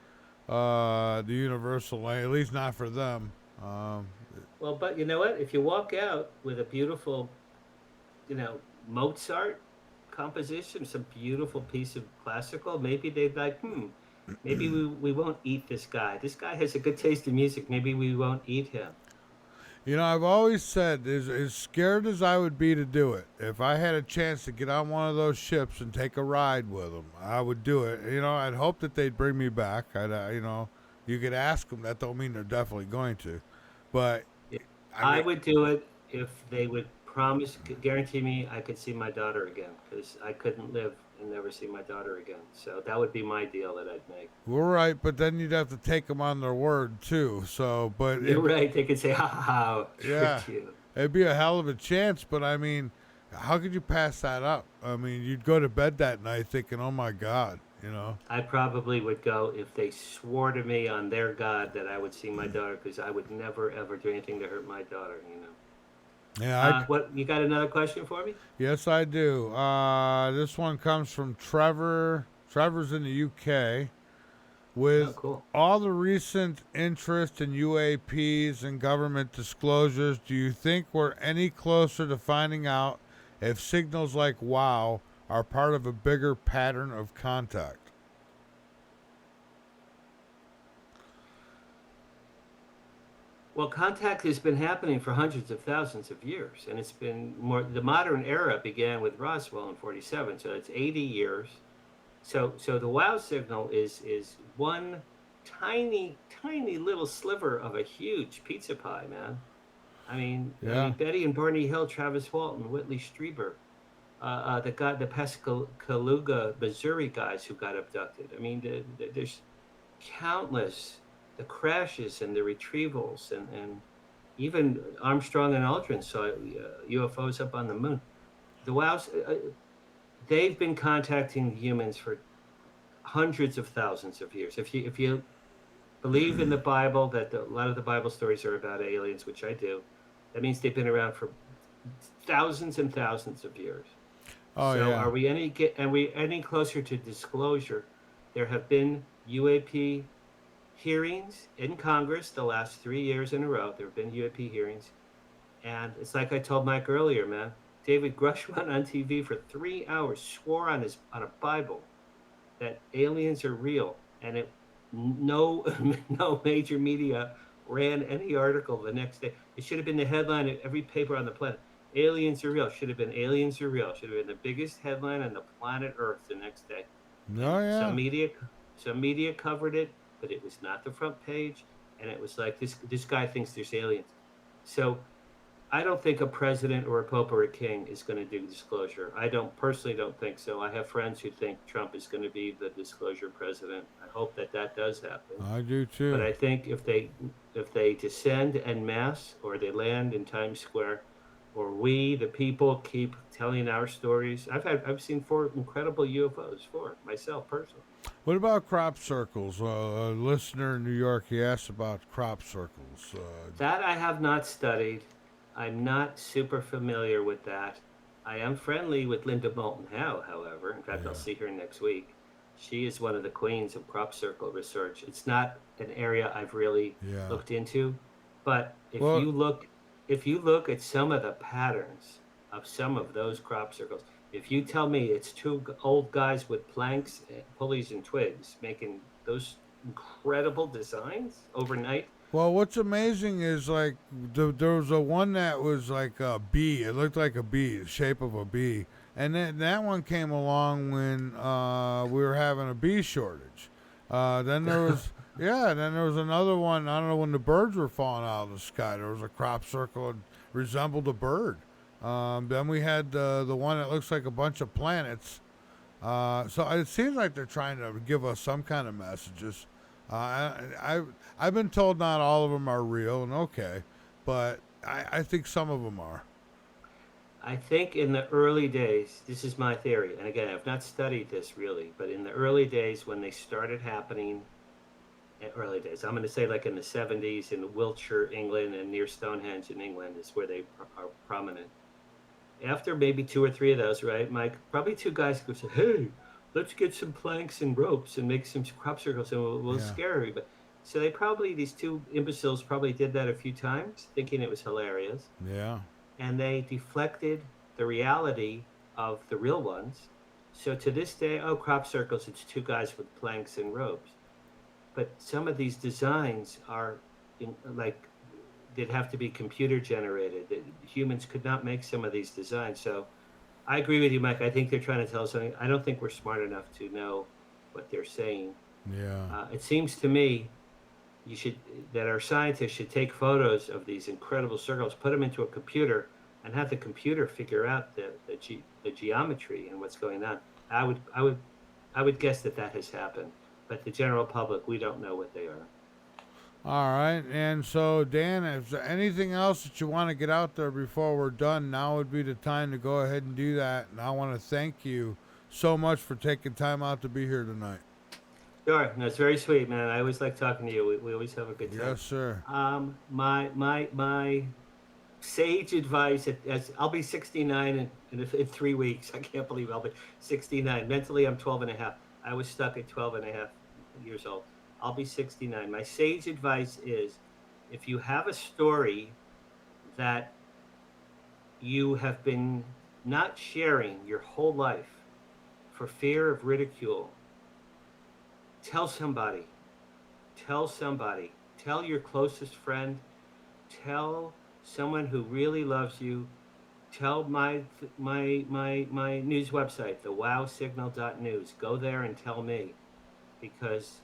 the universal language, at least not for them. Um, Well, but you know what? If you walk out with a beautiful, Mozart composition, some beautiful piece of classical, maybe they'd like, maybe we won't eat this guy. This guy has a good taste in music. Maybe we won't eat him. I've always said, as scared as I would be to do it, if I had a chance to get on one of those ships and take a ride with them, I would do it. I'd hope that they'd bring me back. You could ask them. That don't mean they're definitely going to, but Yeah. I I mean, would do it. if they would guarantee me I could see my daughter again, because I couldn't live and never see my daughter again. So that would be my deal that I'd make. We're right, but then you'd have to take them on their word too. So, but You're right. They could say, "Ha ha ha, yeah, tricked you." it'd be a hell of a chance. But I mean, how could you pass that up? I mean, you'd go to bed that night thinking, "Oh my God," you know. I probably would go if they swore to me on their God that I would see my daughter, because I would never ever do anything to hurt my daughter. Yeah, What, you got another question for me? yes, I do. This one comes from Trevor. Trevor's in the UK. Oh, With cool. all the recent interest in UAPs and government disclosures, do you think we're any closer to finding out if signals like WOW are part of a bigger pattern of contact? Well, contact has been happening for hundreds of thousands of years, and it's been more. The modern era began with Roswell in '47, so it's 80 years. So the wow signal is one tiny little sliver of a huge pizza pie, man. I mean, Yeah. Betty and Barney Hill, Travis Walton, Whitley Strieber, the Pascagoula, Missouri guys who got abducted. I mean, there's countless crashes and the retrievals, and even Armstrong and Aldrin saw UFOs up on the moon. The wows, they've been contacting humans for hundreds of thousands of years. If you believe in the Bible that a lot of the Bible stories are about aliens, which I do, that means they've been around for thousands and thousands of years. Oh So yeah. are we any closer to disclosure? There have been UAP hearings in Congress the last 3 years in a row. There have been UAP hearings, and it's like I told Mike earlier, man. David Grush went on TV for 3 hours, swore on a Bible that aliens are real, and no no major media ran any article the next day. It should have been the headline of every paper on the planet. Aliens are real. Should have been aliens are real. Should have been the biggest headline on the planet Earth the next day. And Oh yeah. some media covered it, but it was not the front page. And it was like this guy thinks there's aliens. So I don't think a president or a pope or a king is going to do disclosure. I don't think so. I have friends who think Trump is going to be the disclosure president. I hope that does happen. I do But too. I think if they descend en masse, or they land in Times Square, or we the people keep telling our stories. I've seen 4 incredible UFOs, 4 myself personally. What about crop circles? A listener in New York, he asked about crop circles. That I have not studied. I'm not super familiar with that. I am friendly with Linda Moulton Howe, however. In fact, I'll Yeah. see her next week. She is one of the queens of crop circle research. It's not an area I've really Yeah. looked into, but Well, if you look at some of the patterns of some of those crop circles, if you tell me it's two old guys with planks, pulleys, and twigs making those incredible designs overnight. Well, what's amazing is like there was a one that was like a bee. It looked like a bee, the shape of a bee, and then that one came along when we were having a bee shortage. Then there was yeah. Then there was another one. I don't know when the birds were falling out of the sky. There was a crop circle that resembled a bird. Then we had the one that looks like a bunch of planets. So it seems like they're trying to give us some kind of messages. I've been told not all of them are real, and okay, but I think some of them are. I think in the early days, this is my theory, and again, I've not studied this really, but in the early days when they started happening, early days, I'm going to say like in the 70s in Wiltshire, England, and near Stonehenge in England is where they are prominent. After maybe 2 or 3 of those, right, Mike? Probably 2 guys go say, "Hey, let's get some planks and ropes and make some crop circles, and we'll Yeah, scare everybody." So these 2 imbeciles probably did that a few times, thinking it was hilarious, yeah, and they deflected the reality of the real ones. So to this day, oh, crop circles, it's 2 guys with planks and ropes. But some of these designs are like they'd have to be computer generated. Humans could not make some of these designs. So I agree with you, Mike. I think they're trying to tell us something. I don't think we're smart enough to know what they're saying. yeah. It seems to me you should that our scientists should take photos of these incredible circles, put them into a computer, and have the computer figure out the geometry and what's going on. I would guess that has happened, but the general public, we don't know what they are. All right. And so, Dan, is there anything else that you want to get out there before we're done? Now would be the time to go ahead and do that. And I want to thank you so much for taking time out to be here tonight. Sure, no, it's very sweet, man. I always like talking to you. We always have a good time. Yes, sir. My sage advice, as I'll be 69 in 3 weeks. I can't believe I'll be 69. Mentally, I'm 12 and a half. I was stuck at 12 and a half years old. I'll be 69. My sage advice is, if you have a story that you have been not sharing your whole life for fear of ridicule, tell somebody. Tell somebody. Tell your closest friend. Tell someone who really loves you. Tell my news website, the wowsignal.news. Go there and tell me, because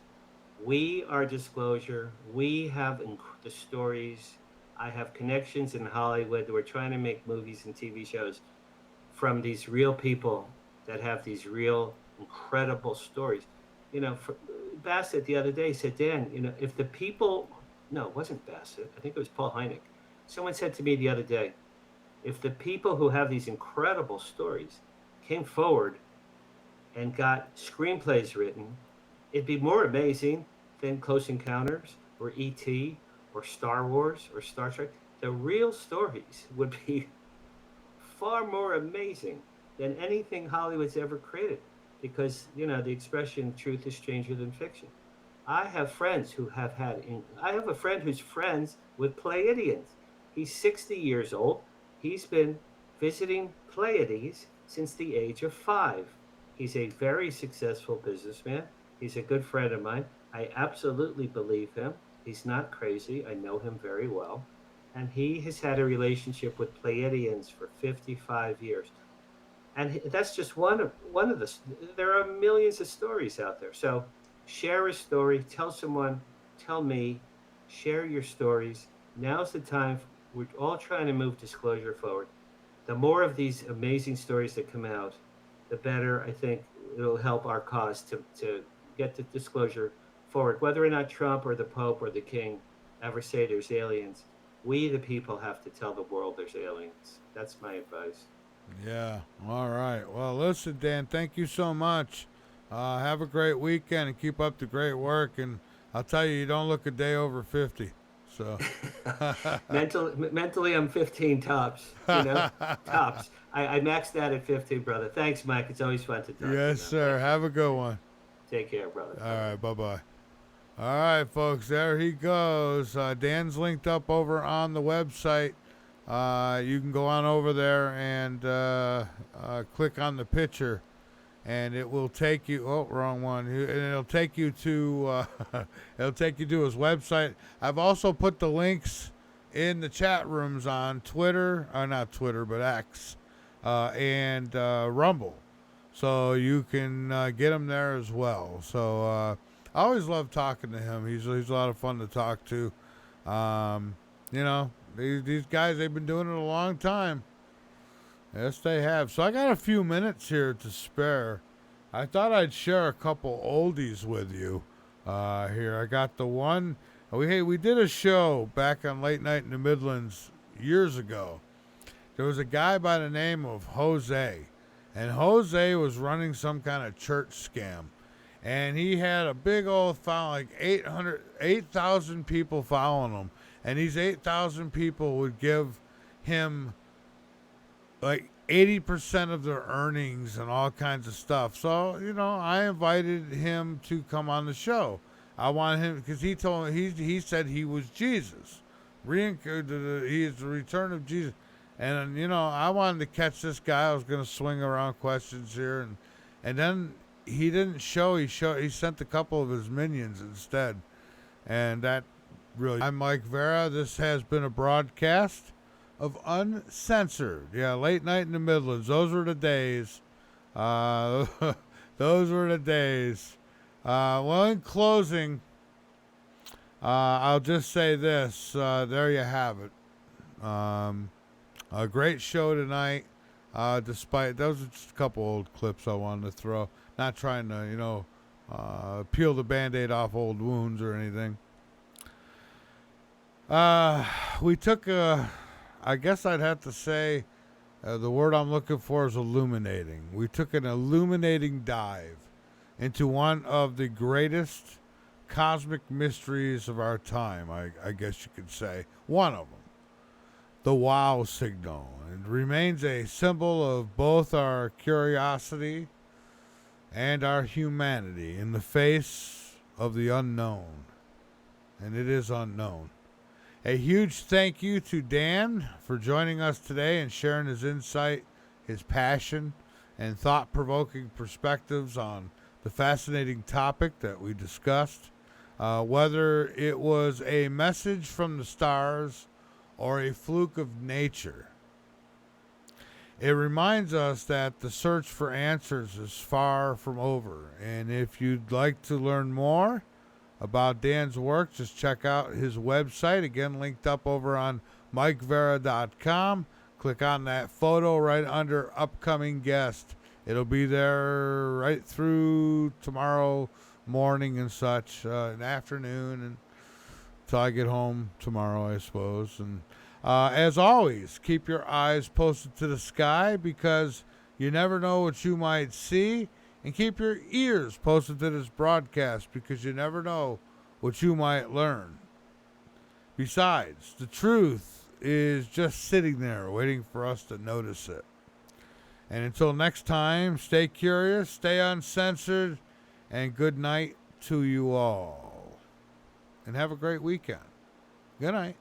we are Disclosure. We have the stories. I have connections in Hollywood. We're trying to make movies and TV shows from these real people that have these real incredible stories. Bassett the other day said, Dan, if the people, no, it wasn't Bassett. I think it was Paul Hynek. Someone said to me the other day, if the people who have these incredible stories came forward and got screenplays written, it'd be more amazing than Close Encounters or E.T. or Star Wars or Star Trek. The real stories would be far more amazing than anything Hollywood's ever created, because, the expression truth is stranger than fiction. I have friends who I have a friend who's friends with Pleiadians. He's 60 years old. He's been visiting Pleiades since the age of 5. He's a very successful businessman. He's a good friend of mine. I absolutely believe him. He's not crazy. I know him very well. And he has had a relationship with Pleiadians for 55 years. And that's just one of the. There are millions of stories out there. So share a story. Tell someone. Tell me. Share your stories. Now's the time. We're all trying to move disclosure forward. The more of these amazing stories that come out, the better. I think it'll help our cause to get the disclosure forward. Whether or not Trump or the Pope or the King ever say there's aliens, we the people have to tell the world there's aliens. That's my advice. Yeah. All right. Well, listen, Dan, thank you so much. Have a great weekend and keep up the great work. And I'll tell you, you don't look a day over 50. So mentally, I'm 15 tops. Tops. I maxed that at 15, brother. Thanks, Mike. It's always fun to talk. Yes, sir. Have a good one. Take care, brother. All right. Bye-bye. All right, folks. There he goes. Dan's linked up over on the website. You can go on over there and click on the picture, and it will take you. Oh, wrong one. And it'll take you to his website. I've also put the links in the chat rooms on Twitter, not Twitter, but X, and Rumble, so you can get them there as well. So I always love talking to him. He's a lot of fun to talk to. These guys, they've been doing it a long time. Yes, they have. So I got a few minutes here to spare. I thought I'd share a couple oldies with you. Here, I got the one. We did a show back on Late Night in the Midlands years ago. There was a guy by the name of Jose. And Jose was running some kind of church scam. And he had a big old following, like 8,000 people following him. And these 8,000 people would give him like 80% of their earnings and all kinds of stuff. So, I invited him to come on the show. I wanted him, because he told me, he said he was Jesus. He is the return of Jesus. And, I wanted to catch this guy. I was going to swing around questions here. And then he didn't show. He sent a couple of his minions instead. And that really. I'm Mike Vara. This has been a broadcast of Uncensored. Yeah, Late Night in the Midlands. Those were the days. Those were the days. Well, in closing, I'll just say this. There you have it. A great show tonight. Despite those are just a couple old clips I wanted to throw. Not trying to, peel the Band-Aid off old wounds or anything. We took I guess I'd have to say the word I'm looking for is illuminating. We took an illuminating dive into one of the greatest cosmic mysteries of our time, I guess you could say. One of them. The wow signal. It remains a symbol of both our curiosity and our humanity in the face of the unknown. And it is unknown. A huge thank you to Dan for joining us today and sharing his insight, his passion, and thought-provoking perspectives on the fascinating topic that we discussed. Whether it was a message from the stars or a fluke of nature, it reminds us that the search for answers is far from over. And if you'd like to learn more about Dan's work, just check out his website, again linked up over on MikeVara.com. Click on that photo right under upcoming guest. It'll be there right through tomorrow morning and such, and afternoon, and till I get home tomorrow, I suppose. And as always, keep your eyes posted to the sky, because you never know what you might see. And keep your ears posted to this broadcast, because you never know what you might learn. Besides, the truth is just sitting there waiting for us to notice it. And until next time, stay curious, stay uncensored, and good night to you all. And have a great weekend. Good night.